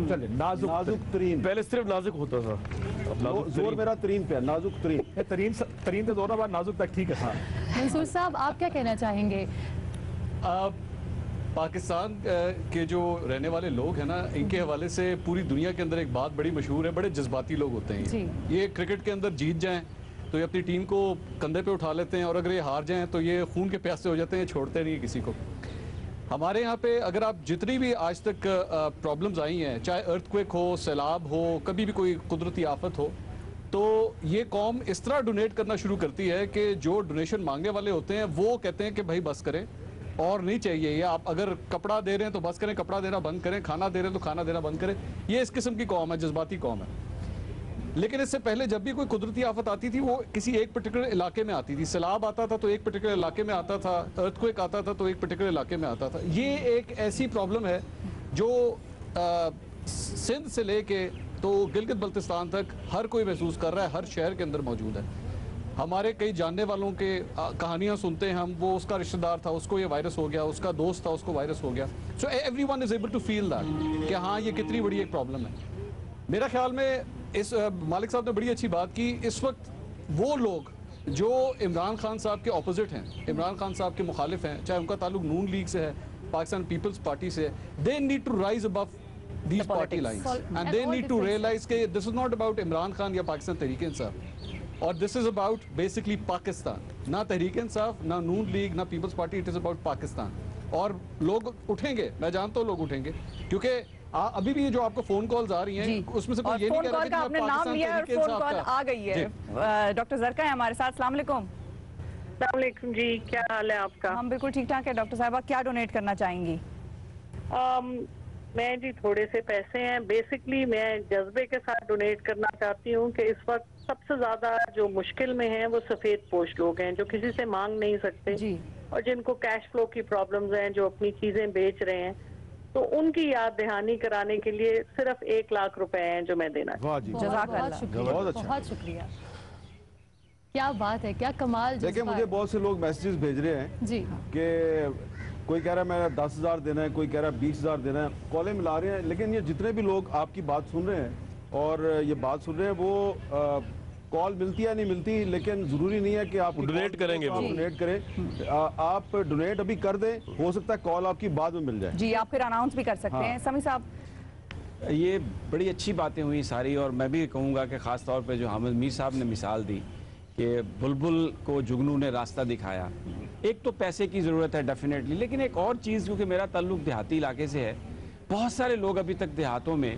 चलिए नाजुक तरीन, पहले सिर्फ नाजुक होता था, जोर मेरा तरीन पे, नाजुक तरीन से जोर बाद नाजुक तक ठीक है। मंसूर साहब आप क्या कहना चाहेंगे? पाकिस्तान के जो रहने वाले लोग हैं ना, इनके हवाले से पूरी दुनिया के अंदर एक बात बड़ी मशहूर है, बड़े जज्बाती लोग होते हैं। ये क्रिकेट के अंदर जीत जाएं तो ये अपनी टीम को कंधे पे उठा लेते हैं, और अगर ये हार जाएं तो ये खून के प्यासे हो जाते हैं, छोड़ते नहीं किसी को। हमारे यहाँ पे अगर आप जितनी भी आज तक प्रॉब्लम्स आई हैं, चाहे अर्थक्वेक हो, सैलाब हो, कभी भी कोई कुदरती आफत हो, तो ये कौम इस तरह डोनेट करना शुरू करती है कि जो डोनेशन मांगने वाले होते हैं वो कहते हैं कि भाई बस करें और नहीं चाहिए ये। आप अगर कपड़ा दे रहे हैं तो बस करें, कपड़ा देना बंद करें, खाना दे रहे हैं तो खाना देना बंद करें। ये इस किस्म की कौम है, जज्बाती कौम है। लेकिन इससे पहले जब भी कोई कुदरती आफत आती थी वो किसी एक पर्टिकुलर इलाके में आती थी। सैलाब आता था तो एक पर्टिकुलर इलाके में आता था, अर्थक्वेक आता था तो एक पर्टिकुलर इलाके में आता था। ये एक ऐसी प्रॉब्लम है जो सिंध से लेके तो गिलगित बल्तिस्तान तक हर कोई महसूस कर रहा है, हर शहर के अंदर मौजूद है। हमारे कई जानने वालों के कहानियां सुनते हैं हम, वो उसका रिश्तेदार था, उसको ये वायरस हो गया, उसका दोस्त था, उसको वायरस हो गया। So everyone is able to feel that कि हाँ ये कितनी बड़ी एक प्रॉब्लम है। मेरा ख्याल में इस मालिक साहब ने बड़ी अच्छी बात की। इस वक्त वो लोग जो इमरान खान साहब के ऑपोजिट हैं, इमरान खान साहब के मुखालिफ हैं, चाहे उनका ताल्लुक नून लीग से है, पाकिस्तान पीपल्स पार्टी से, they need to rise above these party lines and they need to realize that this is not about Imran Khan या पाकिस्तान तहरीक इंसाफ, और this is about basically Pakistan, ना तहरीक इंसाफ, ना नून लीग, ना Peoples Party, it is about Pakistan. और लोग उठेंगे, मैं जानता हूँ लोग उठेंगे, क्योंकि अभी भी जो आपको फोन कॉल्स आ रही हैं उसमें से कोई ये नहीं कह रहा कि आपने नाम लिया और फोन कॉल आ गई है। डॉक्टर जरका है हमारे साथ। अस्सलाम वालेकुम। अस्सलाम वालेकुम जी, क्या हाल है आपका? हम बिल्कुल ठीक ठाक है। डॉक्टर साहबा क्या डोनेट करना चाहेंगी? मैं जी थोड़े से पैसे हैं, बेसिकली मैं जज्बे के साथ डोनेट करना चाहती हूँ कि इस वक्त सबसे ज्यादा जो मुश्किल में हैं वो सफेद पोश लोग हैं, जो किसी से मांग नहीं सकते जी, और जिनको कैश फ्लो की प्रॉब्लम्स हैं, जो अपनी चीजें बेच रहे हैं, तो उनकी याद दहानी कराने के लिए सिर्फ 1 लाख रुपए हैं जो मैं देना चाहती हूँ। बहुत शुक्रिया, क्या बात है, क्या कमाल। देखिए मुझे बहुत से लोग मैसेजेस भेज रहे हैं जी कि कोई कह रहा है मेरा 10,000 देना है, कोई कह रहा है 20,000 देना है, कॉलें मिला रहे हैं। लेकिन ये जितने भी लोग आपकी बात सुन रहे हैं और ये बात सुन रहे हैं वो कॉल मिलती है नहीं मिलती, लेकिन जरूरी नहीं है कि आप डोनेट करेंगे, आप डोनेट करें। आप डोनेट अभी कर दें, हो सकता है कॉल आपकी बाद में मिल जाए जी, आप फिर अनाउंस भी कर सकते हैं। समी साहब, ये बड़ी अच्छी बातें हुई सारी, और मैं भी कहूँगा कि ख़ास तौर पे जो हामिद मीर साहब ने मिसाल दी कि बुलबुल को जुगनू ने रास्ता दिखाया। एक तो पैसे की ज़रूरत है डेफिनेटली, लेकिन एक और चीज़, क्योंकि मेरा ताल्लुक देहाती इलाके से है, बहुत सारे लोग अभी तक देहातों में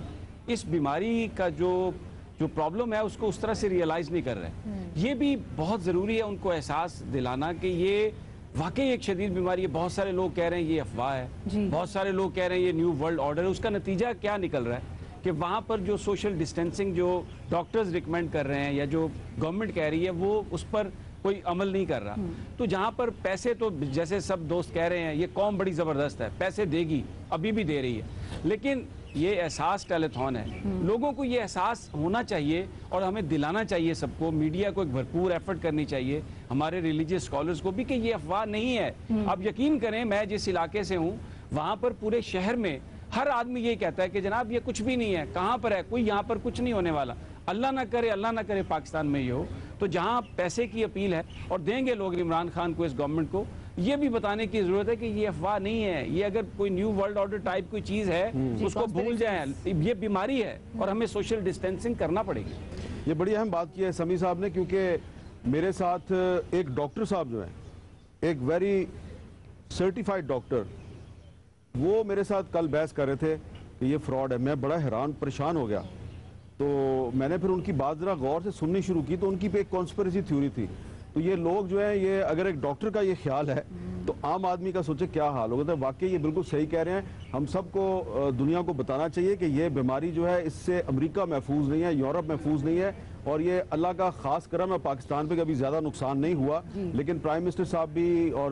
इस बीमारी का जो प्रॉब्लम है उसको उस तरह से रियलाइज़ नहीं कर रहे। ये भी बहुत ज़रूरी है उनको एहसास दिलाना कि ये वाकई एक शदीद बीमारी है। बहुत सारे लोग कह रहे हैं ये अफवाह है, बहुत सारे लोग कह रहे हैं ये न्यू वर्ल्ड ऑर्डर है। उसका नतीजा क्या निकल रहा है कि वहाँ पर जो सोशल डिस्टेंसिंग जो डॉक्टर्स रिकमेंड कर रहे हैं या जो गवर्नमेंट कह रही है वो उस पर कोई अमल नहीं कर रहा। तो जहाँ पर पैसे, तो जैसे सब दोस्त कह रहे हैं ये कौम बड़ी ज़बरदस्त है, पैसे देगी, अभी भी दे रही है, लेकिन ये एहसास टेलीथॉन है। लोगों को ये एहसास होना चाहिए और हमें दिलाना चाहिए सबको। मीडिया को एक भरपूर एफर्ट करनी चाहिए, हमारे रिलीजियस स्कॉलर्स को भी, कि ये अफवाह नहीं है। आप यकीन करें, मैं जिस इलाके से हूँ वहाँ पर पूरे शहर में हर आदमी ये कहता है कि जनाब ये कुछ भी नहीं है, कहाँ पर है, कोई यहाँ पर कुछ नहीं होने वाला। अल्लाह ना करे पाकिस्तान में ये हो। तो जहाँ पैसे की अपील है और देंगे लोग इमरान खान को, इस गवर्नमेंट को, ये भी बताने की जरूरत है कि ये अफवाह नहीं है। ये अगर कोई न्यू वर्ल्ड ऑर्डर टाइप कोई चीज है उसको भूल जाएं, ये बीमारी है और हमें सोशल डिस्टेंसिंग करना पड़ेगी। ये बड़ी अहम बात की है समी साहब ने, क्योंकि मेरे साथ एक डॉक्टर साहब जो है, एक वेरी सर्टिफाइड डॉक्टर, वो मेरे साथ कल बहस कर रहे थे कि ये फ्रॉड है। मैं बड़ा हैरान परेशान हो गया। तो मैंने फिर उनकी बात ज़रा गौर से सुननी शुरू की, तो उनकी पे एक कॉन्स्पिरेसी थ्योरी थी। तो ये लोग जो है, ये अगर एक डॉक्टर का ये ख्याल है तो आम आदमी का सोचे क्या हाल होगा। तो वाकई ये बिल्कुल सही कह रहे हैं। हम सबको दुनिया को बताना चाहिए कि ये बीमारी जो है इससे अमेरिका महफूज नहीं है, यूरोप महफूज नहीं है, और ये अल्लाह का खास करम है पाकिस्तान पे कभी ज़्यादा नुकसान नहीं हुआ। लेकिन प्राइम मिनिस्टर साहब भी और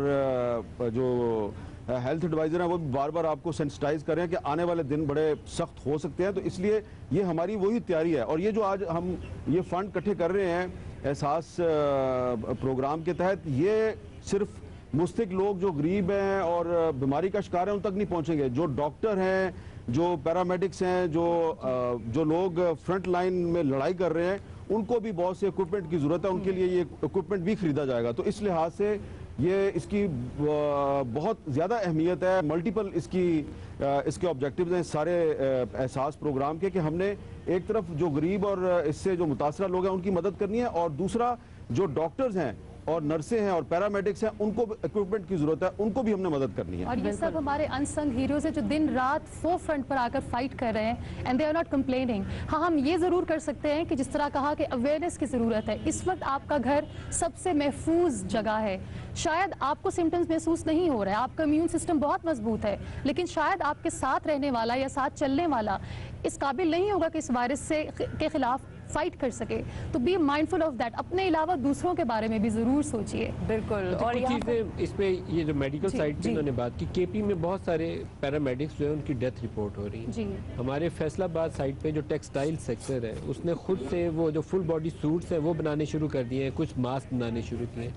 जो हेल्थ एडवाइजर हैं वो भी बार बार आपको सेंसिटाइज कर रहे हैं कि आने वाले दिन बड़े सख्त हो सकते हैं। तो इसलिए ये हमारी वही तैयारी है। और ये जो आज हम ये फंड इकट्ठे कर रहे हैं एहसास प्रोग्राम के तहत, ये सिर्फ मुस्तक लोग जो गरीब हैं और बीमारी का शिकार हैं उन तक नहीं पहुंचेंगे। जो डॉक्टर हैं, जो पैरामेडिक्स हैं, जो लोग फ्रंट लाइन में लड़ाई कर रहे हैं, उनको भी बहुत से इक्विपमेंट की ज़रूरत है। उनके लिए ये इक्विपमेंट भी खरीदा जाएगा। तो इस लिहाज से ये इसकी बहुत ज़्यादा अहमियत है। मल्टीपल इसके ऑब्जेक्टिव्स हैं सारे एहसास प्रोग्राम के, कि हमने एक तरफ जो गरीब और इससे जो मुतासरा लोग हैं उनकी मदद करनी है, और दूसरा जो डॉक्टर्स हैं और नर्सें हैं और पैरामेडिक्स हैं, उनको इक्विपमेंट की जरूरत है, उनको भी हमने मदद करनी है। और ये सब हमारे अनसंग हीरोज हैं जो दिन रात फोरफ्रंट पर आकर फाइट कर रहे हैं and they are not complaining. हाँ, हम ये ज़रूर कर सकते हैं कि जिस तरह कहा कि अवेयरनेस की ज़रूरत है। इस वक्त आपका घर सबसे महफूज जगह है। शायद आपको सिम्टम्स महसूस नहीं हो रहा है, आपका इम्यून सिस्टम बहुत मजबूत है, लेकिन शायद आपके साथ रहने वाला या साथ चलने वाला इस काबिल नहीं होगा कि इस वायरस से के खिलाफ फाइट कर सके। तो बी माइंडफुल ऑफ दैट। अपने अलावा दूसरों के बारे में भी जरूर सोचिए। बिल्कुल। और चीज़ें इस पे ये जो मेडिकल साइड की उन्होंने बात की, केपी में बहुत सारे पैरामेडिक्स जो है उनकी डेथ रिपोर्ट हो रही है। हमारे फैसलाबाद साइड पे जो टेक्सटाइल सेक्टर है उसने खुद से वो जो फुल बॉडी सूट्स हैं वो बनाने शुरू कर दिए हैं, कुछ मास्क बनाने शुरू किए हैं।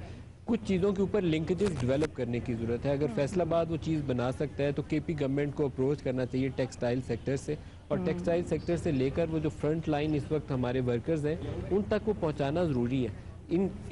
कुछ चीज़ों के ऊपर लिंकेजेस डेवलप करने की ज़रूरत है। अगर फैसलाबाद वो चीज़ बना सकता है तो केपी गवर्नमेंट को अप्रोच करना चाहिए टेक्सटाइल सेक्टर से, और टेक्सटाइल सेक्टर से लेकर वो जो फ्रंट लाइन इस वक्त हमारे वर्कर्स हैं उन तक वो पहुंचाना ज़रूरी है।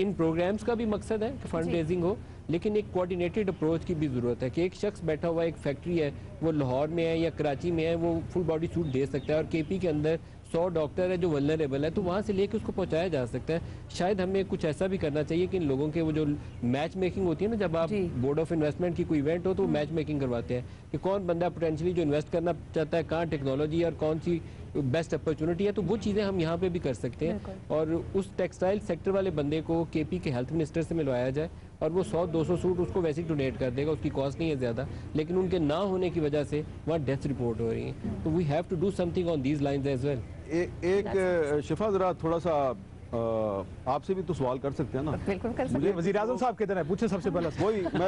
इन प्रोग्राम्स का भी मकसद है कि फंड रेजिंग हो, लेकिन एक कोऑर्डिनेटेड अप्रोच की भी ज़रूरत है कि एक शख्स बैठा हुआ एक फैक्ट्री है, वो लाहौर में है या कराची में है, वो फुल बॉडी सूट दे सकता है, और केपी के अंदर 100 डॉक्टर है जो वल्नरेबल है, तो वहाँ से लेके उसको पहुँचाया जा सकता है। शायद हमें कुछ ऐसा भी करना चाहिए कि इन लोगों के वो जो मैच मेकिंग होती है ना, जब आप बोर्ड ऑफ इन्वेस्टमेंट की कोई इवेंट हो तो वो मैच मेकिंग करवाते हैं कि कौन बंदा पोटेंशियली जो इन्वेस्ट करना चाहता है, कहाँ टेक्नोलॉजी और कौन सी बेस्ट अपॉर्चुनिटी है, तो वो चीज़ें हम यहाँ पे भी कर सकते हैं। और उस टेक्सटाइल सेक्टर वाले बंदे को केपी के हेल्थ मिनिस्टर से मिलवाया जाए और वो 100-200 सूट उसको वैसे ही डोनेट कर देगा, उसकी कॉस्ट नहीं है ज़्यादा, लेकिन उनके ना होने की वजह से वहाँ डेथ रिपोर्ट हो रही है। तो we have to do something on these lines as well. एक शिफा जरा थोड़ा सा आपसे भी तो सवाल कर सकते हैं ना? बिल्कुल कर सकते हैं। वज़ीर आज़म साहब किधर है, पूछे सबसे पहले।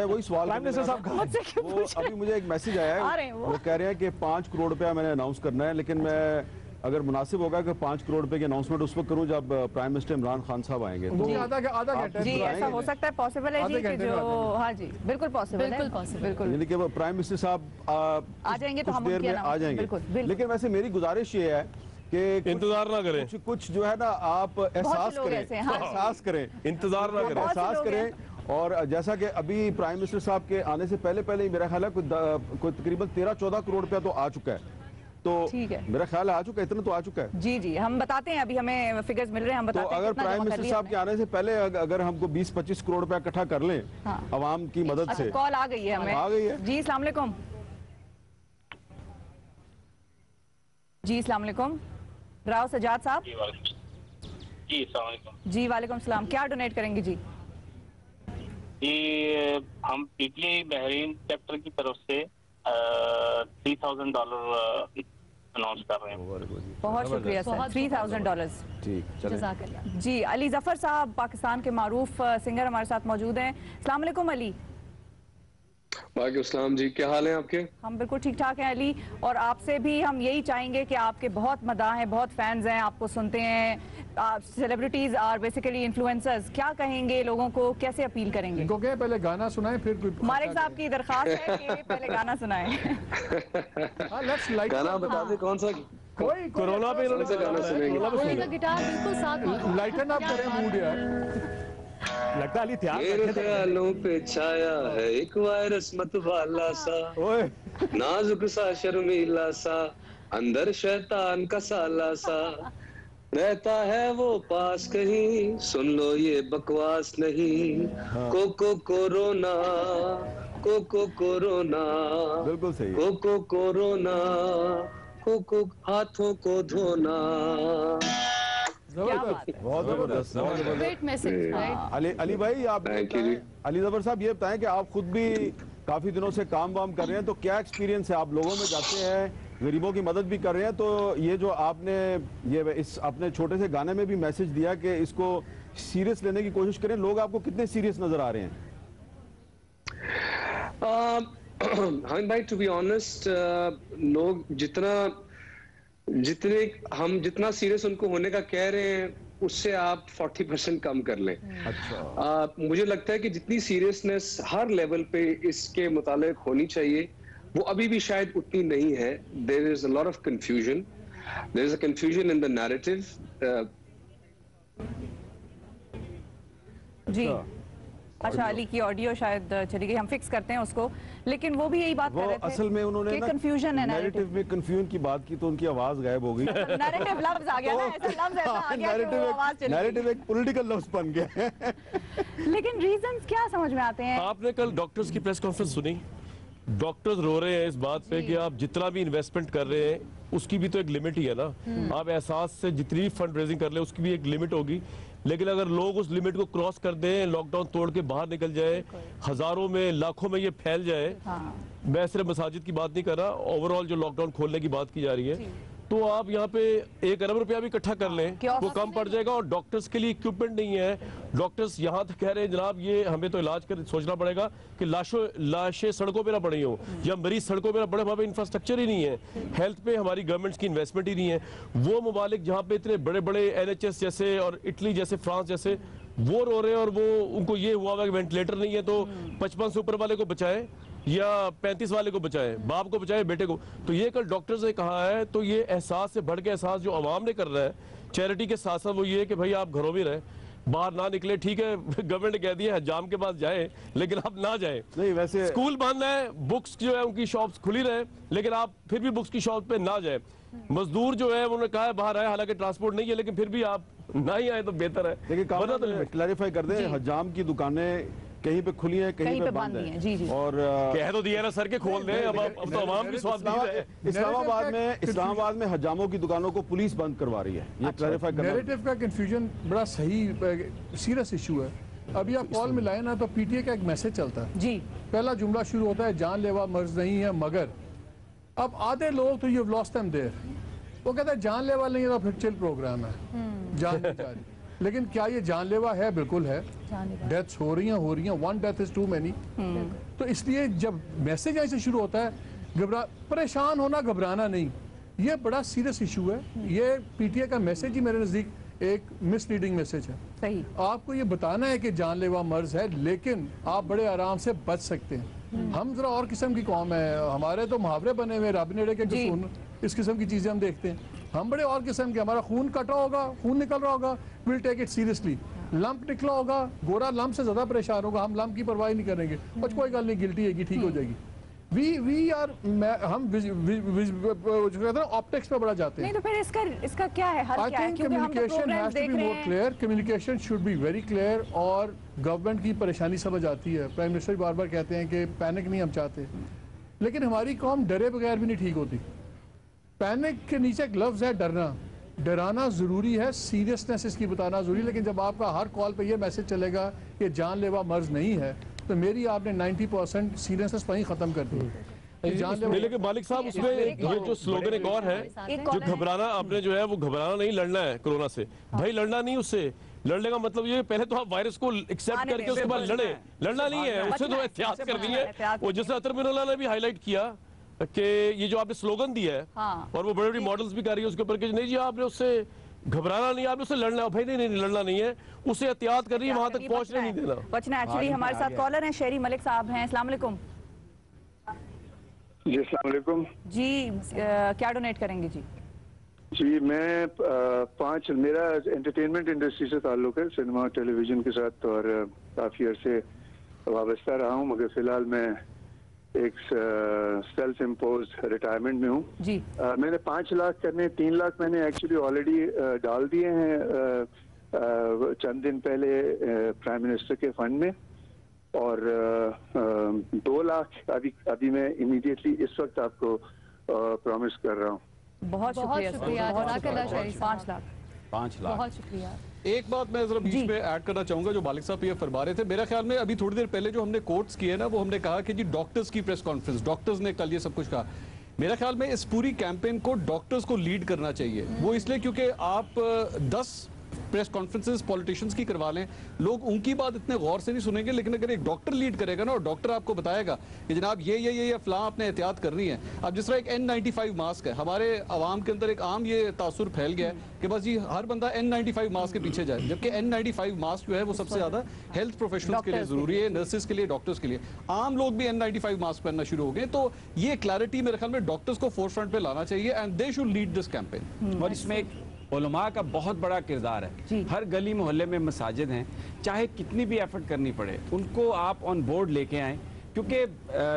वही सवाल प्राइम मिनिस्टर साहब कहाँ हैं? वो अभी मुझे एक मैसेज आया है, वो कह रहे हैं कि 5 करोड़ रुपया मैंने अनाउंस करना है, लेकिन मैं अगर मुनासिब होगा कि 5 करोड़ रुपए की अनाउंसमेंट उस वक्त करूं जब प्राइम मिनिस्टर इमरान खान साहब आएंगे, तो जी ऐसा हो सकता है, पॉसिबल है जी कि जो हाँ जी बिल्कुल पॉसिबल है, बिल्कुल, यानी कि वो प्राइम मिनिस्टर साहब आ जाएंगे तो हम देर में आ जाएंगे। लेकिन वैसे मेरी गुजारिश ये है कि इंतजार ना करें, कुछ जो है ना आप एहसास करें, इंतजार ना करें, एहसास करें। और जैसा कि अभी प्राइम मिनिस्टर साहब के आने से पहले ही मेरा ख्याल है कोई तकरीबन 13-14 करोड़ रुपया तो आ चुका है, तो मेरा ख्याल है आ चुका है, इतना तो आ चुका है। जी हम बताते हैं, अभी हमें फिगर्स मिल रहे हैं, हम बताते हैं। तो अगर प्राइम मिनिस्टर साहब के आने से पहले अगर हमको 20-25 करोड़ रुपया इकट्ठा कर लें अवाम की मदद से। कॉल आ गई है हमें, आ गई है जी। अस्सलाम वालेकुम जी। अस्सलाम वालेकुम राव सजाद साहब। जी वालेकुम सलाम। क्या डोनेट करेंगे जी? हम पीटीआई बहरीन चैप्टर की तरफ से $3,000 अनाउंस कर रहे हैं। बहुत शुक्रिया सर, $3,000। ठीक जी। अली जफर साहब पाकिस्तान के मारूफ सिंगर हमारे साथ मौजूद हैं। अस्सलाम वालेकुम अली। वालेकुम जी, क्या हाल है आपके? हम बिल्कुल ठीक ठाक हैं अली, और आपसे भी हम यही चाहेंगे कि आपके बहुत मदाह हैं, बहुत फैंस हैं, आपको सुनते हैं, सेलिब्रिटीज और बेसिकली इन्फ्लुएंसर्स। क्या कहेंगे लोगों को, कैसे अपील करेंगे? इनको क्या पहले गाना सुनाएं फिर कोई मालिक साहब की दरखास्त है कि पहले गाना सुनाएं। गाना बता दे कौन सा? कोई कोरोना पे गाना सुनेंगे। गिटार बिल्कुल साथ लाइटन अप करें मूड यार। लगता है अली तैयार मेरे ख्यालों पे छाया है एक वायरस मत वाला सा, नाजुक सा शर्मीला सा, अंदर शैतान का साला सा, रहता है वो पास कहीं, सुन लो ये बकवास नहीं, कोको कोरोना, कोको कोरोना, बिल्कुल सही, कोको कोरोना, कोको हाथों को धोना। बहुत जबरदस्त। अली भाई आप अली जबर साहब ये बताएं कि आप खुद भी काफी दिनों से काम वाम कर रहे हैं, तो क्या एक्सपीरियंस है? आप लोगों में जाते हैं, गरीबों की मदद भी कर रहे हैं, तो ये जो आपने इस अपने छोटे से गाने में भी मैसेज दिया कि इसको सीरियस लेने की कोशिश करें, लोग आपको कितने सीरियस नजर आ रहे हैं? हाँ भाई, टू बी ऑनेस्ट, लोग जितना सीरियस उनको होने का कह रहे हैं उससे आप 40% कम कर लें। अच्छा। मुझे लगता है कि जितनी सीरियसनेस हर लेवल पे इसके मुतालिक होनी चाहिए वो अभी भी शायद उतनी नहीं है। There is a lot of confusion, there is a confusion in the narrative. जी। अच्छा, अली की ऑडियो शायद चली गई, हम फिक्स करते हैं उसको। लेकिन वो भी यही बात कर रहे थे असल में उन्होंने कंफ्यूजन है, नैरेटिव में कंफ्यूजन की बात की तो उनकी आवाज गायब हो गई। नैरेटिव लफ्ज आ गया ना, ऐसा लफ्ज ऐसा आ गया कि वो आवाज चली गई। नैरेटिव एक पॉलिटिकल लफ्ज बन गया। लेकिन रीजंस क्या समझ में आते हैं? आपने कल डॉक्टर्स की प्रेस कॉन्फ्रेंस सुनी? डॉक्टर्स रो रहे हैं इस बात पे कि आप जितना भी इन्वेस्टमेंट कर रहे हैं उसकी भी तो एक लिमिट ही है ना। आप एहसास से जितनी फंड रेजिंग कर ले उसकी भी एक लिमिट होगी, लेकिन अगर लोग उस लिमिट को क्रॉस कर दें, लॉकडाउन तोड़ के बाहर निकल जाए, हजारों में लाखों में ये फैल जाए। मैं सिर्फ मसाजिद की बात नहीं कर रहा, ओवरऑल जो लॉकडाउन खोलने की बात की जा रही है, तो आप यहाँ पे 1 अरब रुपया भी इकट्ठा कर लें वो कम पड़ जाएगा। और डॉक्टर्स के लिए इक्विपमेंट नहीं है। डॉक्टर्स यहाँ तक कह रहे हैं जनाब ये हमें तो इलाज कर सोचना पड़ेगा कि लाशें सड़कों पे ना पड़ी हो या मरीज सड़कों पे ना पड़े, वहाँ पे इंफ्रास्ट्रक्चर ही नहीं है, हेल्थ पे हमारी गवर्नमेंट्स की इन्वेस्टमेंट ही नहीं है। वो ममालिक जहाँ पे इतने बड़े बड़े NHS जैसे और इटली जैसे फ्रांस जैसे वो रो रहे हैं और वो उनको ये हुआ कि वेंटिलेटर नहीं है तो 55 से ऊपर वाले को बचाए या 35 वाले को बचाए, बाप को बचाए बेटे को। तो ये कल डॉक्टर्स ने कहा है, तो ये एहसास से बढ़ के एहसास जो अवाम ने कर रहा है चैरिटी के साथ साथ वो ये कि भाई आप घरों में रहें, बाहर ना निकले। ठीक है गवर्नमेंट ने कह दिया हजाम के पास जाए, लेकिन आप ना जाए। नहीं वैसे स्कूल बंद है, बुक्स जो है उनकी शॉप्स खुली रहे, लेकिन आप फिर भी बुक्स की शॉप पे ना जाए। मजदूर जो है उन्होंने कहा है बाहर आए, हालांकि ट्रांसपोर्ट नहीं है, लेकिन फिर भी आप ना ही आए तो बेहतर है। लेकिन क्लैरिफाई कर दें, हजाम की दुकानें कहीं पे खुली है, कहीं पे बंद है। जी जी। और कह तो दिया ना सर के खोल दें, अब तो आवाम भी स्वाद है। इस्लामाबाद में हजामों की दुकानों को पुलिस बंद करवा रही है। ये क्लैरिफाई करना। नैरेटिव का कंफ्यूजन बड़ा सही सीरियस इशू है। अभी आप कॉल मिलाए ना तो PTA का एक मैसेज चलता है जी। पहला जुमला शुरू होता है जानलेवा मर्ज नहीं है मगर। अब आधे लोग तो यू लॉस्ट देम देयर, वो कहता है जानलेवा नहीं है तो फिर चिल प्रोग्राम है, जान नहीं जा रही। लेकिन क्या ये जानलेवा है? बिल्कुल है। डेथ्स हो रही हैं, one death is too many. तो इसलिए जब मैसेज ऐसे शुरू होता है परेशान होना, घबराना नहीं, ये बड़ा सीरियस इशू है। ये PTA का मैसेज ही मेरे नजदीक एक मिसलीडिंग मैसेज है। सही। आपको ये बताना है कि जानलेवा मर्ज है, लेकिन आप बड़े आराम से बच सकते हैं। हम जरा और किस्म की कौम है, हमारे तो मुहावरे बने हुए, रब नेड़े के कसून, इस किस्म की चीजें हम देखते हैं। हम बड़े और किस्म के, हमारा खून कट रहा होगा, खून निकल रहा होगा, will take it seriously. Lump निकला होगा, गोरा लंप से ज्यादा परेशान होगा, हम लंप की परवाह नहीं करेंगे, बस कोई गल नहीं, गिल्टी है, ठीक हो जाएगी। वी आर हम जो कहते हैं ऑप्टिक्स पे बड़ा जाते हैं। नहीं तो फिर इसका क्या है हल? क्या है? क्योंकि हम तो प्रोग्राम्स देख रहे हैं। Clear communication should be very clear. और गवर्नमेंट की परेशानी समझ आती है। प्राइम मिनिस्टर बार बार कहते हैं कि पैनिक नहीं हम चाहते, लेकिन हमारी कौम डरे बगैर भी नहीं ठीक होती। पैनिक के नीचे एक लफ्ज है डरना। डराना जरूरी है, सीरियसनेस इसकी बताना जरूरी है, लेकिन जब आपका हर कॉल पे ये मैसेज चलेगा कि जानलेवा मर्ज नहीं है, तो मेरी आपने 90% सीरियसनेस वहीं खत्म कर दी। लेकिन मालिक साहब उसमें ये जो स्लोगन एक और है, जो घबराना, आपने जो है वो घबराना नहीं, लड़ना है कोरोना से। भाई लड़ना नहीं, उससे लड़ने का मतलब ये पहले तो आप वायरस को एक्सेप्ट करके उसके बाद लड़ना नहीं है, उससे तो एहतियात करनी है। और जैसे अतर मिनल्ला ने भी हाईलाइट किया कि ये जो आपने स्लोगन दिया है और वो बड़ी बड़ी मॉडल्स भी कर रही है उसके ऊपर कि नहीं जी आपने उससे घबराना नहीं, आपने उससे लड़ना है। भाई नहीं लड़ना नहीं है, उससे एहतियात कर रही है, वहां तक पहुंचने नहीं देना। बचना एक्चुअली हमारे साथ कॉलर हैं, शेरी मलिक साहब हैं। अस्सलाम वालेकुम। जी अस्सलाम वालेकुम जी। क्या डोनेट करेंगे जी? जी मैं मेरा एंटरटेनमेंट इंडस्ट्री से ताल्लुक है, सिनेमा टेलीविजन के साथ, और काफ़ी अरसे वाबस्ता रहा हूँ, मगर फिलहाल मैं एक सेल्फ इम्पोज रिटायरमेंट में हूँ जी। मैंने 5 लाख करने, 3 लाख मैंने एक्चुअली ऑलरेडी डाल दिए हैं चंद दिन पहले प्राइम मिनिस्टर के फंड में, और 2 लाख अभी मैं इमीडिएटली इस वक्त आपको प्रॉमिस कर रहा हूँ। बहुत शुक्रिया। 5 लाख बहुत शुक्रिया। एक बात मैं जरा बीच में ऐड करना चाहूंगा, जो मालिक साहब ये फरमा रहे थे, मेरा ख्याल में अभी थोड़ी देर पहले जो हमने कोट्स किए ना, वो हमने कहा कि जी डॉक्टर्स की प्रेस कॉन्फ्रेंस, डॉक्टर्स ने कल ये सब कुछ कहा। मेरा ख्याल में इस पूरी कैंपेन को डॉक्टर्स को लीड करना चाहिए। वो इसलिए क्योंकि आप 10 प्रेस कॉन्फ्रेंसेस पॉलिटिशियंस की करवा लें, लोग उनकी बात इतने गौर से नहीं सुनेंगे, लेकिन अगर एक डॉक्टर लीड करेगा ना, और डॉक्टर आपको बताएगा कि जनाब ये फलां आपने एहतियात करनी है। अब जिस तरह एक N95 मास्क है, हमारे आवाम के अंदर एक आम ये तासुर फैल गया है कि बस जी हर बंदा N95 मास्क के पीछे जाए, जबकि N95 मास्क जो है वो सबसे ज्यादा हेल्थ प्रोफेशनल्स के लिए जरूरी है, नर्सेज के लिए, डॉक्टर्स के लिए। आम लोग भी N95 मास्क पहनना शुरू हो गए, तो ये क्लैरिटी मेरे ख्याल में डॉक्टर्स को फोरफ्रंट पे लाना चाहिए, and they should lead this campaign. और इसमें उलमा का बहुत बड़ा किरदार है। हर गली मोहल्ले में मसाजिद हैं, चाहे कितनी भी एफर्ट करनी पड़े उनको आप ऑन बोर्ड लेके आएँ, क्योंकि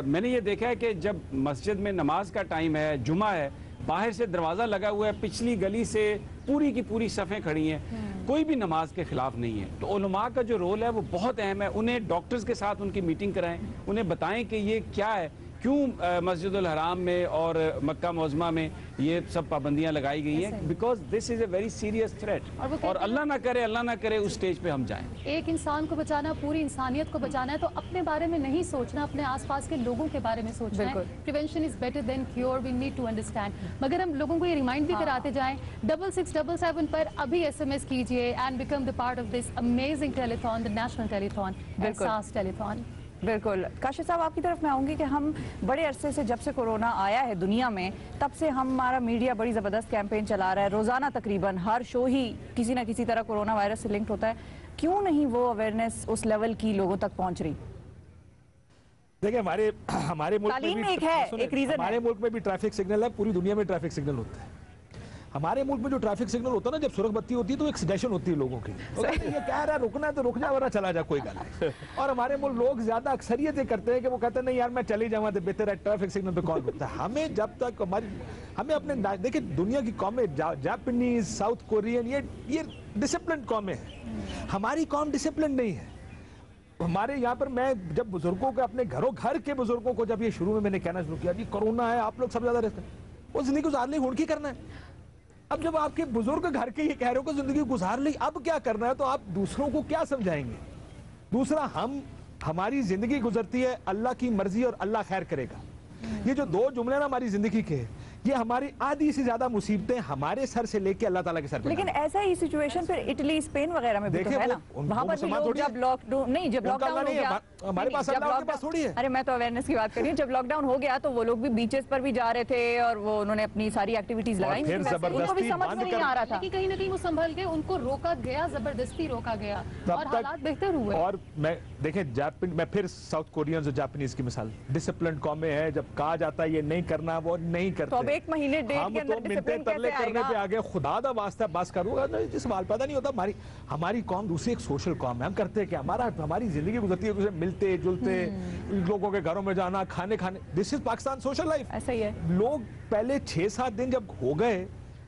मैंने ये देखा है कि जब मस्जिद में नमाज का टाइम है, जुमा है, बाहर से दरवाज़ा लगा हुआ है, पिछली गली से पूरी की पूरी सफ़ें खड़ी हैं, कोई भी नमाज के खिलाफ नहीं है। तो उलमा का जो रोल है वो बहुत अहम है। उन्हें डॉक्टर्स के साथ उनकी मीटिंग कराएं, उन्हें बताएं कि ये क्या है, क्यों मस्जिदुल हराम में और मक्का मुअज़्ज़मा में ये सब पाबंदियां लगाई गई हैं, because this is a very serious threat. और अल्लाह ना करे उस स्टेज पे हम जाएं। एक इंसान को बचाना, पूरी इंसानियत को बचाना है तो अपने बारे में नहीं सोचना, अपने आसपास के लोगों के बारे में सोचना है। Prevention is better than cure, we need to understand. मगर हम लोगों को ये रिमाइंड भी कराते जाएं, 6677 पर अभी SMS कीजिए and become the part of this amazing telethon, the national telethon, एहसास टेलीथॉन। बिल्कुल। काशिफ साहब, आपकी तरफ मैं आऊँगी कि हम बड़े अरसे से, जब से कोरोना आया है दुनिया में, तब से हमारा मीडिया बड़ी ज़बरदस्त कैंपेन चला रहा है। रोज़ाना तकरीबन हर शो ही किसी ना किसी तरह कोरोना वायरस से लिंक्ड होता है। क्यों नहीं वो अवेयरनेस उस लेवल की लोगों तक पहुँच रही? देखिए, हमारे मुल्क में भी हमारे मुल्क में भी ट्रैफिक सिग्नल है, पूरी दुनिया में ट्रैफिक सिग्नल होता है। हमारे मुल्क में जो ट्रैफिक सिग्नल होता है ना, जब सुरख बत्ती होती है तो एक सजेशन होती है लोगों की, ये कह रहा है रुकना है तो रुक जा, वरना चला जा, कोई गल नहीं। और हमारे मुल्क लोग ज्यादा अक्सरियत ये करते हैं कि वो कहते हैं नहीं यार मैं चली जाऊंगा तो बेहतर है, ट्रैफिक सिग्नल पे कौन रुकता है। हमें जब तक हमें अपने, देखिए दुनिया की कौमें, जापानीज, साउथ कोरियन, ये डिसिप्लिन कौमें हैं, हमारी कौम डिसिप्लिन नहीं है। हमारे यहाँ पर मैं जब बुजुर्गों के, अपने घर के बुजुर्गों को जब ये शुरू में मैंने कहना शुरू किया जी कोरोना है, आप लोग सब ज्यादा रहते हैं, वो जिंदगी गुजार ली, हुड़ की करना है। अब जब आपके बुजुर्ग घर के ये कह रहे हो कि जिंदगी गुजार ली, अब क्या करना है, तो आप दूसरों को क्या समझाएंगे? दूसरा, हमारी जिंदगी गुजरती है, अल्लाह की मर्जी और अल्लाह खैर करेगा। ये जो दो जुमले ना हमारी जिंदगी के, ये हमारी आधी से ज्यादा मुसीबतें हमारे सर से लेके अल्लाह ताला के सर पे। लेकिन ऐसा ही सिचुएशन फिर इटली, स्पेन वगैरह में भी तो है ना, वहाँ पर भी लोग जब लॉकडाउन हो गया, हमारे पास अल्लाह के पास थोड़ी है। अरे मैं तो अवेयरनेस की बात कर रही हूँ, जब लॉकडाउन हो गया तो वो लोग भी बीचेस पर भी जा रहे थे और वो उन्होंने अपनी सारी एक्टिविटीज लगाई, उनको भी समझ में नहीं आ रहा था। कहीं ना कहीं वो संभल गए, उनको रोका गया, जबरदस्ती रोका गया और हालात बेहतर हुए। और मैं देखें, मैं फिर साउथ कोरियन और जापानीज की मिसाल, डिसिप्लिन कौमें हैं, जब कहा जाता है ये नहीं करना वो नहीं करते। तो अब एक महीने डेट के अंदर मिनटे तरले करने पे आगे, खुदा दा वास्ता बस करूंगा, सवाल पैदा नहीं होता। हमारी कौम दूसरी एक सोशल कौम है, हम करते क्या, हमारी जिंदगी गुजरती है मिलते जुलते, लोगों के घरों में जाना, खाने, this is Pakistan social life. ऐसा ही है। लोग पहले 6-7 दिन जब हो गए,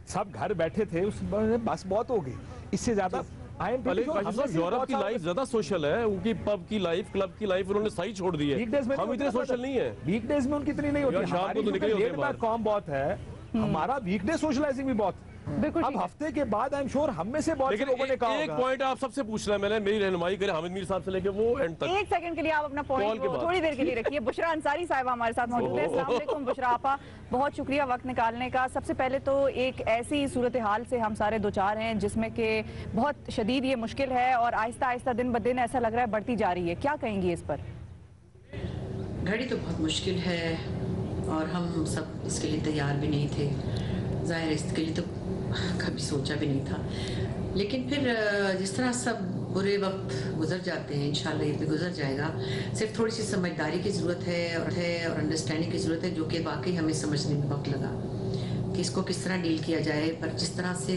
सब घर बैठे थे, उस बस बहुत हो गई, इससे ज्यादा यूरोप की लाइफ ज्यादा सोशल है, उनकी पब की लाइफ, क्लब की लाइफ उन्होंने सही छोड़ दी है। हम इतने सोशल नहीं है, वीकडेज में उनकी इतनी नहीं होती, शाम को तो निकले कॉम बहुत है, हमारा वीकडे सोशलाइजिंग भी बहुत। अब हफ्ते के बाद आई एम श्योर हम में से बहुत लोगों ने कहा एक पॉइंट आप सबसे पूछना है, मैंने मेरी रहनुमाई करे हामिद मीर साहब से लेके वो एंड तक। एक सेकंड के लिए आप अपना पॉइंट थोड़ी देर के लिए रखिए। बुशरा अंसारी साहिबा हमारे साथ मौजूद है। अस्सलाम वालेकुम बुशरा आपा, बहुत शुक्रिया वक्त निकालने का। सबसे पहले तो एक ऐसी सूरत हाल से हम सारे दो चार हैं जिसमें कि बहुत शदीद ये मुश्किल है और आहिस्ता आहिस्ता दिन ब दिन ऐसा लग रहा है बढ़ती जा रही है, क्या कहेंगी इस पर? घड़ी तो बहुत मुश्किल है और हम सब इसके लिए तैयार भी नहीं थे, ज़ाहिर इसके लिए तो कभी सोचा भी नहीं था। लेकिन फिर जिस तरह सब बुरे वक्त गुजर जाते हैं, इंशाल्लाह ये भी गुजर जाएगा। सिर्फ थोड़ी सी समझदारी की ज़रूरत है और अंडरस्टैंडिंग की ज़रूरत है, जो कि वाकई हमें समझने में वक्त लगा कि इसको किस तरह डील किया जाए। पर जिस तरह से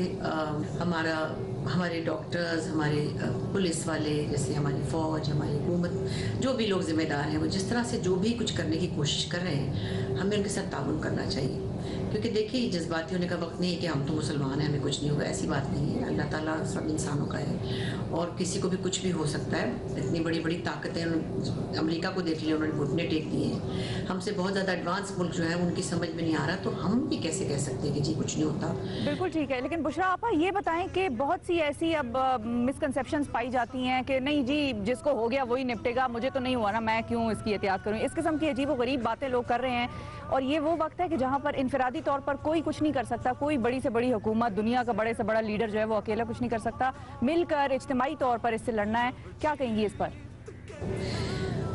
हमारे डॉक्टर्स, हमारे पुलिस वाले, जैसे हमारी फ़ौज, हमारी हुकूमत, जो भी लोग ज़िम्मेदार हैं, वो जिस तरह से जो भी कुछ करने की कोशिश कर रहे हैं, हमें उनके साथ ताउन करना चाहिए। क्योंकि देखिए, जज्बाती होने का वक्त नहीं है कि हम तो मुसलमान हैं, हमें कुछ नहीं होगा, ऐसी बात नहीं है। अल्लाह ताला सब इंसानों का है और किसी को भी कुछ भी हो सकता है। इतनी बड़ी बड़ी ताकतें, अमेरिका को देख लिया, उन्होंने घुटने टेक दिए हैं। हमसे बहुत ज़्यादा एडवांस मुल्क जो है उनकी समझ में नहीं आ रहा, तो हम भी कैसे कह सकते हैं कि जी कुछ नहीं होता। बिल्कुल ठीक है। लेकिन बुशरा आपा ये बताएं कि बहुत सी ऐसी अब मिसकंसेप्शंस पाई जाती हैं कि नहीं जी जिसको हो गया वही निपटेगा, मुझे तो नहीं हुआ ना, मैं क्यों इसकी एहतियात करूँ। इस किस्म की अजीब व गरीब बातें लोग कर रहे हैं और ये वो वक्त है कि जहाँ पर इनफरादी तौर पर कोई कुछ नहीं कर सकता। कोई बड़ी से बड़ी हुकूमत, दुनिया का बड़े से बड़ा लीडर जो है वो अकेला कुछ नहीं कर सकता, मिलकर इज्तिमाई तौर पर इससे लड़ना है। क्या कहेंगी इस पर?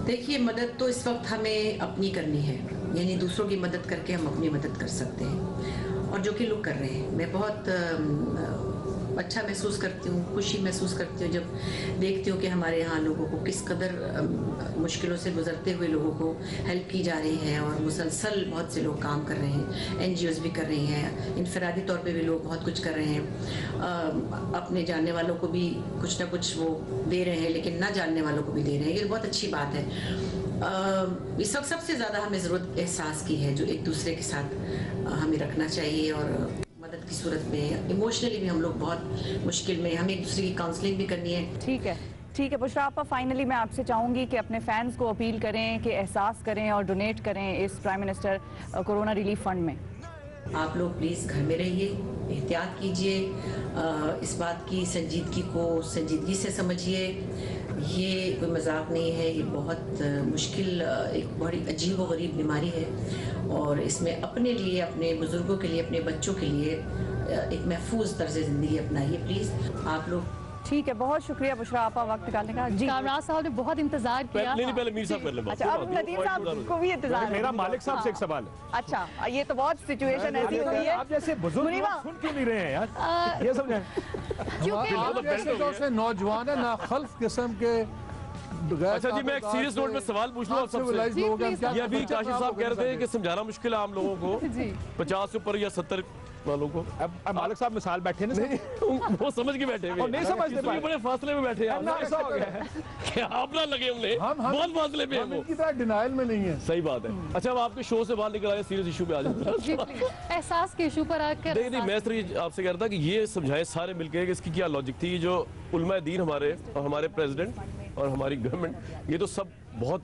देखिए, मदद तो इस वक्त हमें अपनी करनी है, यानी दूसरों की मदद करके हम अपनी मदद कर सकते हैं और जो कि लोग कर रहे हैं। मैं बहुत अच्छा महसूस करती हूँ, खुशी महसूस करती हूँ जब देखती हूँ कि हमारे यहाँ लोगों को किस कदर मुश्किलों से गुजरते हुए लोगों को हेल्प की जा रही है और मुसलसल बहुत से लोग काम कर रहे हैं, NGOs भी कर रही हैं, इनफरादी तौर पे भी लोग बहुत कुछ कर रहे हैं, अपने जानने वालों को भी कुछ ना कुछ वो दे रहे हैं, लेकिन ना जानने वालों को भी दे रहे हैं। ये बहुत अच्छी बात है। इस वक्त सबसे ज़्यादा हमें ज़रूरत एहसास की है जो एक दूसरे के साथ हमें रखना चाहिए, और मदद की सूरत में इमोशनली भी हम लोग बहुत मुश्किल में, हमें एक दूसरे की काउंसलिंग भी करनी है। ठीक है बुशरा आपा, फाइनली मैं आपसे चाहूँगी कि अपने फैंस को अपील करें कि एहसास करें और डोनेट करें इस prime minister corona relief fund में। आप लोग प्लीज़ घर में रहिए, एहतियात कीजिए, इस बात की संजीदगी को संजीदगी से समझिए। ये कोई मजाक नहीं है, ये बहुत मुश्किल, एक बड़ी अजीब व गरीब बीमारी है, और इसमें अपने लिए, अपने बुजुर्गों के लिए, अपने बच्चों के लिए एक महफूज तर्ज ज़िंदगी अपनाइए प्लीज़ आप लोग। ठीक है, बहुत शुक्रिया बुशरा आपा वक्त निकालने का। जी कामराज साहब ने बहुत इंतजार किया। पहले मीर साहब कर ले। अच्छा, अब नदीम साहब को भी इंतजार है। मेरा मालिक साहब से एक सवाल है। अच्छा, ये तो बहुत सिचुएशन ऐसी हुई है। आप जैसे बुजुर्ग सुन क्यों नहीं रहे हैं यार? ये समझे क्योंकि नौजवान है ना खल्फ किस्म के। अच्छा जी, मैं एक सीरियस नोट में सवाल पूछ लूं आप सबसे। ये अभी काशिफ साहब कह रहे थे कि समझाना मुश्किल है आम लोगों को, 50 से ऊपर या 70 वालों को। अब मालिक साहब मिसाल बैठे ना, वो समझ के बैठे हुए, नहीं समझते पाए, बड़े फासले में बैठे हैं। ऐसा हो गया है कि आप ना लगे उन्हें, बहुत फासले में है, इनकी तरह डिनायल में नहीं है। सही बात है। अच्छा, अब आपके शो से बाहर निकल आए, सीरियस इशू पे आ जाए। एहसास के इशू पर आकर नहीं, मैं सिर्फ आपसे कह रहा था कि ये समझाएं सारे मिलकर कि इसकी क्या लॉजिक थी। जो उलमा दीन हमारे और हमारे प्रेसिडेंट और हमारी गवर्नमेंट, ये तो सब बहुत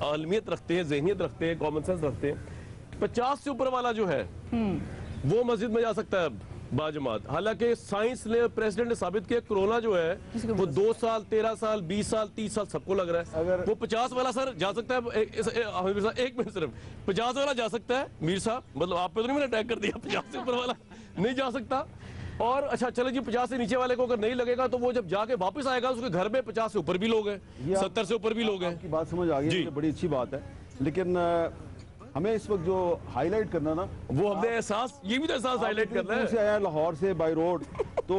आलमियत रखते हैं, ज़हनियत रखते हैं, कॉमन सेंस रखते हैं। 50 से ऊपर वाला जो है वो मस्जिद में जा सकता है बाजमात। हालांकि साइंस ने, प्रेसिडेंट ने साबित किया कोरोना जो है वो 2 साल, 13 साल, 20 साल, 30 साल सबको लग रहा है। अगर वो 50 वाला सर जा सकता है, एक मिनट, सिर्फ 50 वाला जा सकता है मीर साहब, मतलब आप पे तो नहीं मैंने अटैक कर दिया, 50 से ऊपर वाला नहीं जा सकता। और अच्छा चलो जी, 50 से नीचे वाले को अगर नहीं लगेगा तो वो जब जाके वापस आएगा उसके घर में 50 से ऊपर भी लोग हैं, 70 से ऊपर भी लोग हैं। आपकी बात समझ आ गई, बड़ी अच्छी बात है, लेकिन हमें इस वक्त जो हाईलाइट करना ना, वो हमने एहसास, ये भी तो एहसास हाईलाइट करना है। से आया लाहौर से बाय रोड, तो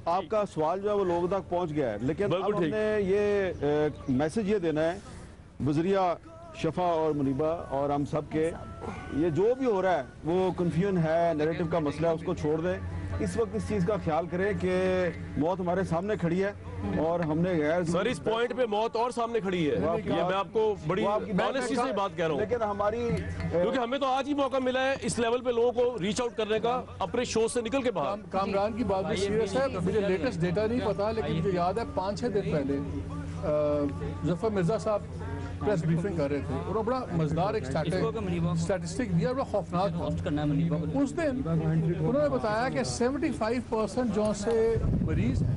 आपका सवाल जो है वो लोगों तक पहुंच गया है, लेकिन अब हमने ये मैसेज ये देना है बजरिया शफा और मुनीबा और हम सब के, ये जो भी हो रहा है वो कन्फ्यूजन है, नैरेटिव का मसला है, उसको छोड़ दें। इस वक्त इस चीज का ख्याल करें कि मौत हमारे सामने खड़ी है और हमने गैर सर इस पॉइंट पे मौत और सामने खड़ी है। ये मैं आपको बड़ी ऑनेस्टी से बात कह रहा हूँ, लेकिन हमारी, क्योंकि हमें तो आज ही मौका मिला है इस लेवल पे लोगों को रीच आउट करने का, अपने शो से निकल के बाहर। कामरान की बात भी सीरियस है, मुझे लेटेस्ट डेटा नहीं पता, लेकिन मुझे याद है 5-6 दिन पहले जफर मिर्जा साहब प्रेस ब्रीफिंग कर रहे थे और वो बड़ा मजेदार एक स्टैटिस्टिक दिया, बड़ा खौफनाक था। उस दिन उन्होंने बताया कि 75% जो से मरीज हैं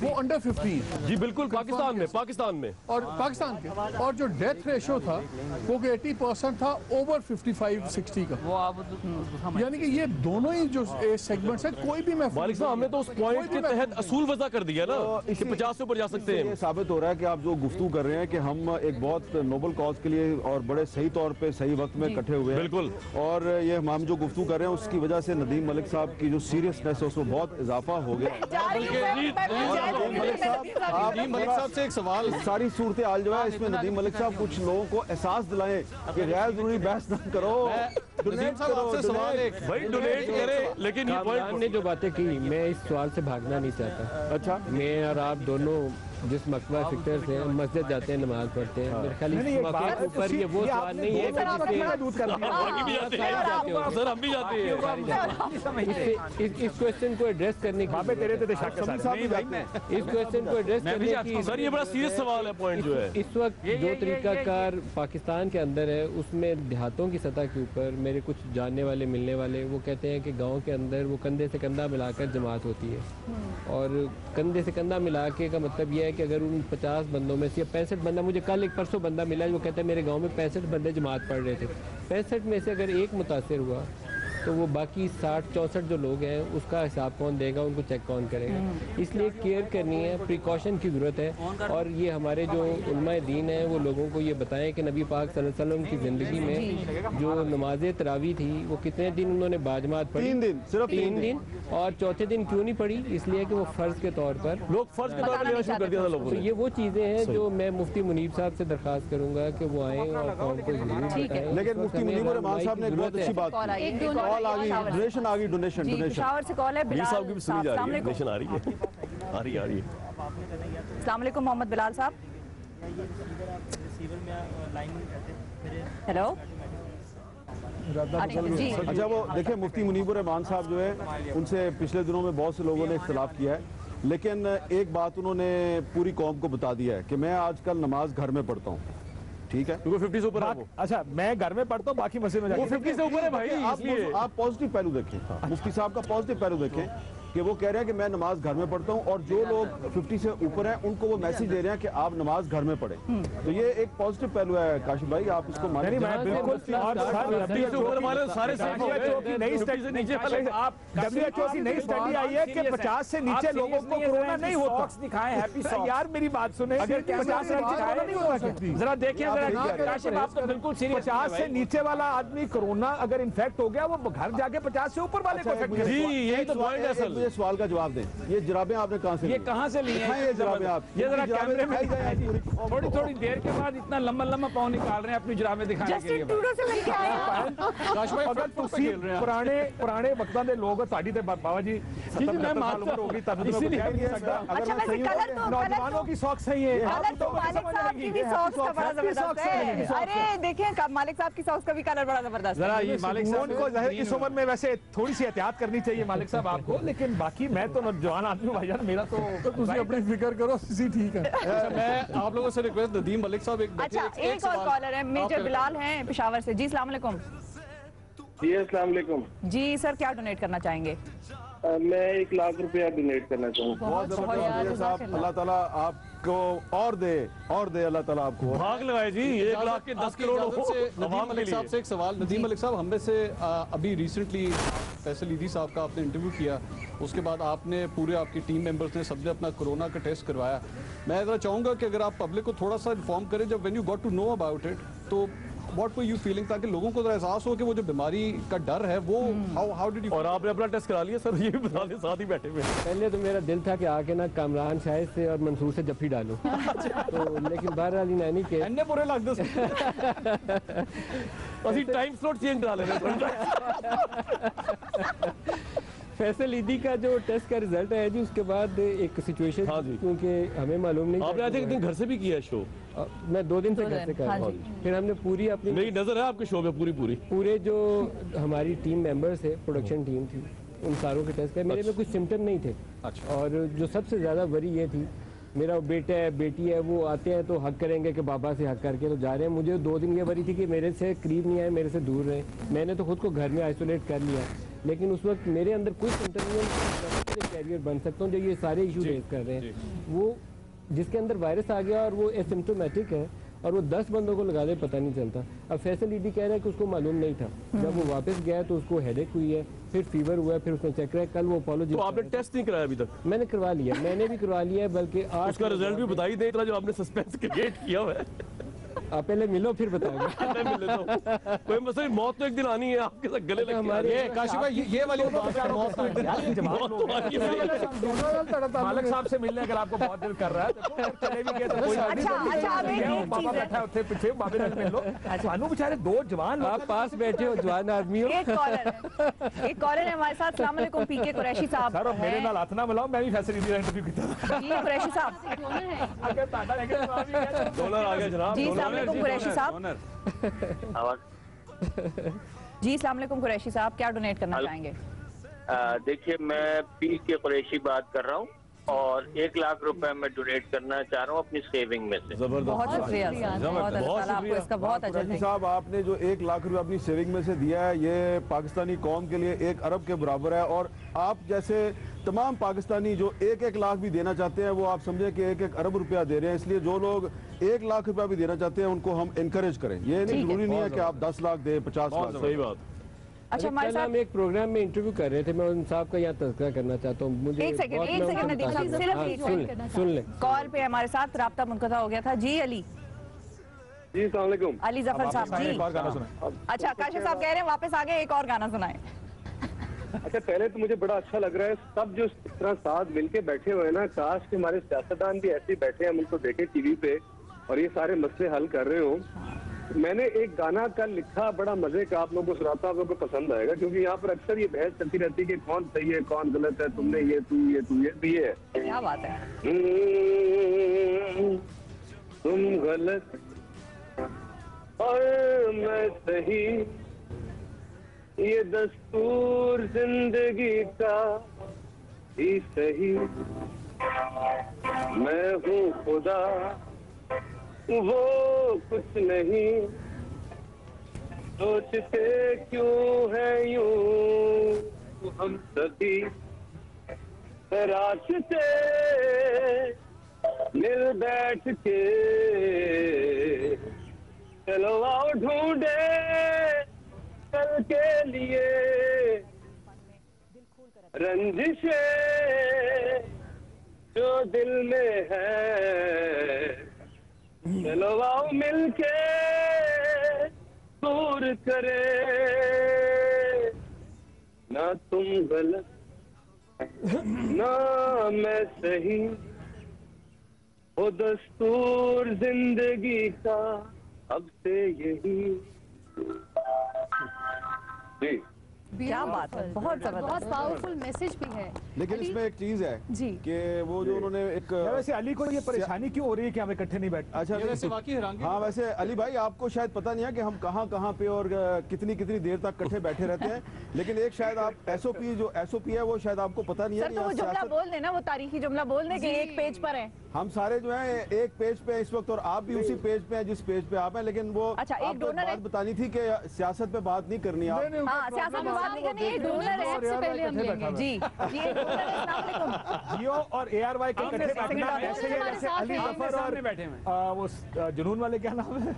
वो अंडर 15। जी बिल्कुल, पाकिस्तान में और पाकिस्तान के, और जो डेथ रेशो था वो 80% था ओवर 55-60 का। वो आप यानी कि ये दोनों ही जो सेगमेंट्स है, कोई भी मालिक साहब हमने तो उस पॉइंट के तहत असूल वज़ा कर दिया ना कि 50 से ऊपर जा सकते हैं। ये साबित हो रहा है कि आप जो गुफ्तगू कर रहे हैं कि हम एक बहुत नोबल कॉज के लिए और बड़े सही तौर पे सही वक्त में इकट्ठे हुए हैं। बिल्कुल, और ये हम जो गुफ्तगू कर रहे हैं उसकी वजह से नदीम मलिक साहब की जो सीरियसनेस है उसमें बहुत इजाफा हो गया। नदीम मलिक साहब से एक सवाल, सारी सूरत हाल जो है इसमें नदीम मलिक साहब कुछ लोगों को एहसास दिलाएं कि गैर जरूरी बहस न करो। नदीम साहब आपसे सवाल एक, भाई डोनेट करें, लेकिन ये पॉइंट ने जो बातें की, मैं इस सवाल से भागना नहीं चाहता। अच्छा, मैं और आप दोनों जिस मकबा फिक्र से मस्जिद जाते हैं, नमाज पढ़ते हैं, मेरे ख्याल इस मौके के ऊपर ये वो सवाल नहीं है सर हम भी जाते हैं इस क्वेश्चन को एड्रेस करने की, इस क्वेश्चन को एड्रेस करने की। सर ये बड़ा सीरियस सवाल है, पॉइंट जो है इस वक्त जो तरीकाकार पाकिस्तान के अंदर है उसमें देहातों की सतह के ऊपर मेरे कुछ जानने वाले, मिलने वाले, वो कहते हैं कि गाँव के अंदर वो कंधे से कंधा मिलाकर जमात होती है, और कंधे से कंधा मिला के का मतलब यह है कि अगर उन 50 बंदों में से 65 बंदा, मुझे कल एक परसों बंदा मिला वो कहता है मेरे गांव में 65 बंदे जमात पढ़ रहे थे, 65 में से अगर एक मुतासर हुआ तो वो बाकी 60-64 जो लोग हैं उसका हिसाब कौन देगा, उनको चेक कौन करेगा। इसलिए केयर करनी है, प्रिकॉशन की ज़रूरत है। और ये हमारे जो उलमाए दीन हैं वो लोगों को ये बताएं कि नबी पाक सल्लल्लाहु अलैहि वसल्लम की ज़िंदगी में जो नमाज तरावी थी वो कितने दिन उन्होंने बाजमात पढ़ी? 3 दिन, सिर्फ 3 दिन। और चौथे दिन क्यों नहीं पढ़ी? इसलिए कि वो फ़र्ज़ के तौर पर लोग फ़र्ज़ के तौर पर लेना शुरू कर दिया था लोगों ने। ने। ये वो चीज़ें हैं जो मैं मुफ्ती मुनीब साहब से दरख्वास्त करूँगा कि वो आएँ और कौम को ज़रूर बताएं। लेकिन मुफ्ती मुनीब रहमान साहब ने एक बहुत अच्छी बात कॉल की, आई है। कॉल आ गई, डोनेशन आ गई, डोनेशन जी, डोनेशन पेशावर से कॉल है। मीर साहब की भी सुनी जा रही है, बिलाल डोनेशन आ रही है, आ रही है। अस्सलाम वालेकुम मोहम्मद बिलाल साहब। हेलो जी। अच्छा, वो देखिए मुफ्ती मुनीबुर रहमान साहब जो है उनसे पिछले दिनों में बहुत से लोगों ने इख्तिलाफ किया है, लेकिन एक बात उन्होंने पूरी कौम को बता दिया है कि मैं आजकल नमाज घर में पढ़ता हूँ। ठीक है, क्योंकि 50 से ऊपर है वो। अच्छा, मैं घर में पढ़ता हूँ, बाकी मस्जिद में जाके। वो 50 से ऊपर है भाई, आप पॉजिटिव पहलू देखें, मुफ्ती साहब का पॉजिटिव पहलू देखें कि वो कह रहे हैं कि मैं नमाज घर में पढ़ता हूँ, और जो लोग 50 से ऊपर हैं उनको वो मैसेज दे रहे हैं कि आप नमाज घर में पढ़ें। तो ये एक पॉजिटिव पहलू है काशिफ भाई, आप इसको मानें। नहीं, मैं बिल्कुल WHO की नई स्टडी आई है कि 50 से नीचे लोगों को कोरोना नहीं होता। यार मेरी बात सुने, 50 से नीचे कोरोना नहीं होता। जरा देखें, काशिफ आप तो बिल्कुल सीरियस। 50 से नीचे वाला आदमी कोरोना अगर इन्फेक्ट हो गया वो घर जाके 50 से ऊपर वाले को इन्फेक्ट करेगा। जी, यही तो पॉइंट है असल। मुझे सवाल का जवाब दें, ये जुराबें आपने कहाँ से ये कहाँ से ली हैं? ये जुराबें आप ये जरा कैमरे में थोड़ी थोड़ी देर के बाद इतना लंबा लंबा पाँव निकाल रहे हैं अपनी जुराबें दिखाने के लिए। पुराने वक्तां दे लोग साड़ी ते बाबा जी 70 साल उम्र होगी तब तो मैं कह नहीं सकता। अच्छा, वैसे कलर तो नौजवानों की सॉक्स सही है। कलर तो मालिक साहब की भी सॉक्स का बड़ा जबरदस्त है। अरे देखिए, मालिक साहब की सॉक्स का भी कलर बड़ा जबरदस्त है। जरा ये मालिक साहब को जाहिर इस उम्र में वैसे थोड़ी सी एहतियात करनी चाहिए मालिक साहब आपको, लेकिन बाकी मैं तो जवान आदमी हूं भाईजान, मेरा तो तुम अपनी फिक्र करो, सी ठीक है। मैं आप लोगों से रिक्वेस्ट, नदीम मलिक साहब अच्छा, एक और कॉलर है, मेजर बिलाल हैं पेशावर से। जी अस्सलाम वालेकुम। जी अस्सलाम वालेकुम। जी सर, क्या डोनेट करना चाहेंगे? मैं 1 लाख रुपया डोनेट करना चाहूँगा। बहुत जबरदस्त साहब, अल्लाह ताला आपको और दे अल्लाह ताला आपको भाग लगाए जी। 1 लाख के 10 करोड़ नदीम मलिक साहब से एक सवाल। नदीम मलिक साहब, हम में से अभी रिसेंटली फैसल ईदी साहब का आपने इंटरव्यू किया, उसके बाद आपने पूरे आपकी टीम मेंबर्स ने सबने अपना कोरोना का टेस्ट करवाया। मैं जरा चाहूँगा कि अगर आप पब्लिक को थोड़ा सा इन्फॉर्म करें, जब when you got to know about it, तो व्हाट वर यू फीलिंग, ताकि लोगों को जरा एहसास हो कि वो जो बीमारी का डर है वो हाउ डिड यू। और आपने अपना टेस्ट करा लिया सर? ये भी बता दें, साथ ही बैठे हुए। पहले तो मेरा दिल था कि आके ना कामरान शाहिद से और मंसूर से जफ्फी डालूं, तो लेकिन बहरहाल नहीं के अन्य बुरे लगते ਅਸੀਂ टाइम स्लॉट चेंज करा लेना। फैसल ईदी का जो टेस्ट का रिजल्ट है जी, उसके बाद एक सिचुएशन, क्योंकि हमें मालूम नहीं, आपने आई थिंक एक दिन घर से भी किया शो। मैं 2 दिन से घर से कर रहा हूँ। फिर हमने पूरी अपनी, मेरी नजर है आपके शो पे पूरे जो हमारी टीम मेंबर्स है, प्रोडक्शन टीम थी, उन सारों के टेस्ट किए। मेरे में कुछ सिम्टम नहीं थे। और जो सबसे ज़्यादा वरी ये थी, मेरा बेटा है बेटी है, वो आते हैं तो हक करेंगे कि बाबा से हक करके तो जा रहे हैं। मुझे 2 दिन ये वरी थी कि मेरे से करीब नहीं आए, मेरे से दूर रहे। मैंने तो खुद को घर में आइसोलेट कर लिया, लेकिन उस वक्त मेरे अंदर कोई सिम्टम नहीं कैरियर बन सकता हूँ जो ये सारे इशू रेज कर रहे हैं। वो जिसके अंदर वायरस आ गया और वो एसिम्प्टोमेटिक है और वो 10 बंदों को लगा दे पता नहीं चलता। अब फैसल ईदी कह रहा है कि उसको मालूम नहीं था, जब वो वापस गया तो उसको हेडेक हुई है, फिर फीवर हुआ है, फिर उसने चेक कराया, कल वो अपोलॉजी। तो आपने टेस्ट नहीं कराया अभी तक? मैंने करवा लिया, मैंने भी करवा लिया है, बल्कि उसका रिजल्ट भी बताई दे, इतना जो आपने सस्पेंस क्रिएट किया हुआ है। आप पहले मिलो फिर बताऊंगा। कोई मसला नहीं, मौत तो एक दिन आनी है, आपके साथ गले लग हमारे काशिफ भाई ये वाली बात है, मौत तो एक दिन आनी है। मालिक साहब से मिलने अगर आपको बहुत दिल कर रहा है तो चले भी गए तो कोई बाबा बैठा है उत्थे पीछे, बाबे नाल मिल लो। सानू बेचारे 2 जवान, आप पास बैठे हो, जवान आदमी हो। एक कॉलर है हमारे साथ। अस्सलाम वालेकुम पीके कुरैशी साहब। सर मेरे नाल हाथ ना मिलाओ, मैं भी फैसल ईदी का इंटरव्यू किया। जी कुरैशी साहब, अगर ताड़ा लेके डॉलर आ गया जनाब। जी अस्सलाम वालेकुम कुरैशी साहब। जी अस्सलाम वालेकुम कुरैशी साहब, क्या डोनेट करना चाहेंगे? देखिए, मैं पीके कुरैशी बात कर रहा हूँ और 1 लाख रुपए मैं डोनेट करना चाह रहा हूँ अपनी सेविंग में से। बहुत शुक्रिया, आपको इसका बहुत अच्छा साहब, आपने जो 1 लाख रुपए अपनी सेविंग में से दिया है, ये पाकिस्तानी कौम के लिए 1 अरब के बराबर है। और आप जैसे तमाम पाकिस्तानी जो 1-1 लाख भी देना चाहते हैं, वो आप समझे कि 1-1 अरब रुपया दे रहे हैं। इसलिए जो लोग 1 लाख रुपया भी देना चाहते हैं उनको हम इनकरेज करें। ये नहीं, जरूरी नहीं है कि आप 10 लाख दे, 50 लाख। सही बात। अच्छा हमारे साथ हम एक प्रोग्राम में इंटरव्यू कर रहे थे, मैं उन साहब का यहाँ तज़किरा करना चाहता हूँ। मुझे एक सेकंड नदीम साहब, सिर्फ सुन ले। कॉल पे हमारे साथ राब्ता मुनक़ता हो गया था। जी अली, जी अस्सलाम वालेकुम। अली जफर साहब जी। अच्छा काशिफ साहब कह रहे हैं वापस आ गए, एक और गाना सुनाए। अच्छा पहले तो मुझे बड़ा अच्छा लग रहा है सब जो इस तरह साथ मिलके बैठे हुए हैं ना, काश कि हमारे सियासतदान भी ऐसे बैठे, हम उनको देखे टीवी पे और ये सारे मसले हल कर रहे हो। मैंने एक गाना कल लिखा बड़ा मजे का, आप लोगों को सुनाता हूँ, आप लोगों को पसंद आएगा, क्योंकि यहाँ पर अक्सर ये बहस चलती रहती है कि कौन सही है कौन गलत है, तुमने ये तू ये है। क्या बात है। तुम गलत और मैं सही, ये दस्तूर जिंदगी का ही सही। मैं हूँ खुदा वो कुछ नहीं, सोचते क्यों है यूं हम सभी, रास्ते मिल बैठ के चलो आओ ढूंढे कल के लिए रंजिशें जो दिल में है, चलो आओ मिलके दूर करे। ना तुम गलत ना मैं सही, वो दस्तूर जिंदगी का अब से यही। जी क्या बात है, बहुत जबरदस्त, बहुत पावरफुल मैसेज भी है। लेकिन इसमें एक चीज है जी कि वो जो उन्होंने एक वैसे अली को ये परेशानी क्यों हो रही है कि हम इकट्ठे नहीं बैठे? अच्छा वैसे वाकई हैरानगी। हाँ वैसे अली भाई आपको शायद पता नहीं है कि हम कहाँ पे और कितनी कितनी देर तक इकट्ठे बैठे रहते हैं, लेकिन एक शायद आप एसओपी है वो शायद आपको पता नहीं है। सर तो वो जुमला बोल देना, वो तारीखी जुमला बोल दे कि एक पेज पर है। हम सारे जो है एक पेज पे इस वक्त, और आप भी उसी पेज पे हैं जिस पेज पे आप हैं, लेकिन वो अच्छा एक डोनर बात बतानी थी कि सियासत पे बात नहीं करनी आप। हाँ सियासत पे बात नहीं करनी, एक डोनर है, सबसे पहले हम लेंगे जी। ये डोनर है, अस्सलाम वालेकुम। जियो और ARY के इकट्ठे बैठना ऐसे ही जैसे अली जफर और बैठे हैं वो जुनून वाले क्या नाम है,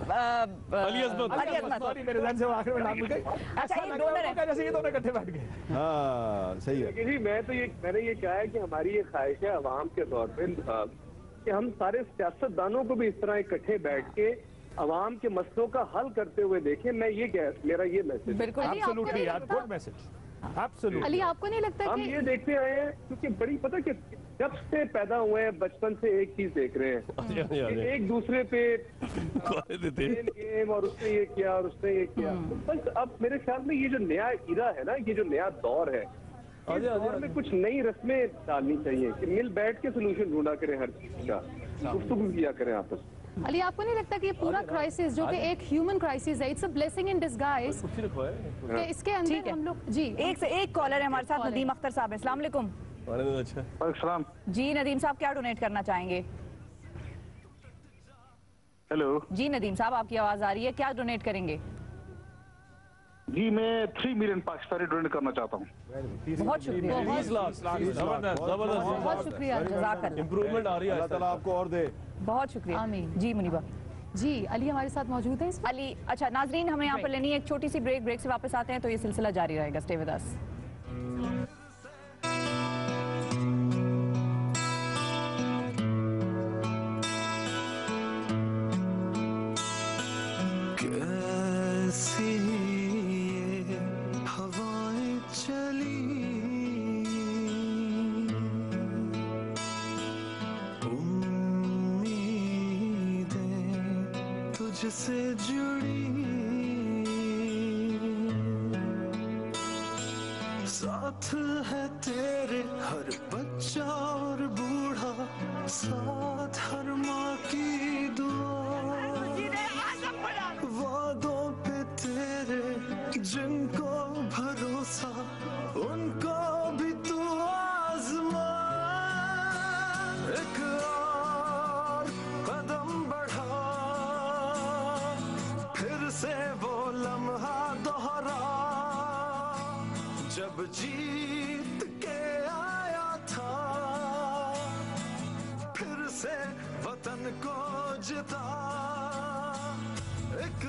अली अज़मत। सॉरी मेरे ध्यान से वो आखिर में नाम भूल गई। अच्छा एक डोनर है, जैसे ये दोनों इकट्ठे बैठ गए। हाँ सही है। जी मैंने ये कहा है कि हमारी ये ख्वाहिश है अवाम के तौर पे कि हम सारे सियासतदानों को भी इस तरह इकट्ठे बैठ के अवाम के मसलों का हल करते हुए देखें। मैं ये मेरा ये मैसेज। बिल्कुल एब्सोल्युटली यार, गुड मैसेज, एब्सोल्युटली। अली आपको नहीं लगता हम कि ये देखते आए हैं क्योंकि बड़ी पता कि जब से पैदा हुए हैं बचपन से एक चीज देख रहे हैं कि एक दूसरे पे गेम और उसने ये किया और उसने ये किया। तो बस अब मेरे ख्याल में ये जो नया इरा है ना, ये जो नया दौर है, इस दौर में कुछ नई रस्में डालनी चाहिए कि मिल बैठ के सोल्यूशन ढूंढा करें, हर चीज का गुफ्तगू किया करें आपस में। अली आपको नहीं लगता कि ये पूरा क्राइसिस जो कि एक ह्यूमन क्राइसिस है, it's a blessing in disguise, कि इसके अंदर हम लोग जी एक कॉलर है हमारे साथ, नदीम अख्तर साहब, अस्सलाम वालेकुम। अच्छा जी नदीम साहब क्या डोनेट करना चाहेंगे? हेलो जी नदीम साहब आपकी आवाज आ रही है, क्या डोनेट करेंगे? जी मैं 3 मिलियन पाकिस्तानी डोनेट करना चाहता हूँ। बहुत शुक्रिया, बहुत शुक्रिया, जज़ाकल्लाह। इंप्रूवमेंट आ रही है, अल्लाह ताला आपको और दे। बहुत शुक्रिया। आमीन। जी मुनीबा जी अली हमारे साथ मौजूद है अली। अच्छा नाजरीन हमें यहाँ पर लेनी है एक छोटी सी ब्रेक से वापस आते हैं तो ये सिलसिला जारी रहेगा। Stay with us. से जुड़ी साथ है तेरे हर बच्चा और बूढ़ा, साथ हर माँ की दुआ, वादों पे तेरे जिनको भरोसा उनको भी तू आजमा, एक और कदम बढ़ा, फिर से वो लम्हा दोहरा जब जीत के आया था, फिर से वतन को जिता, एक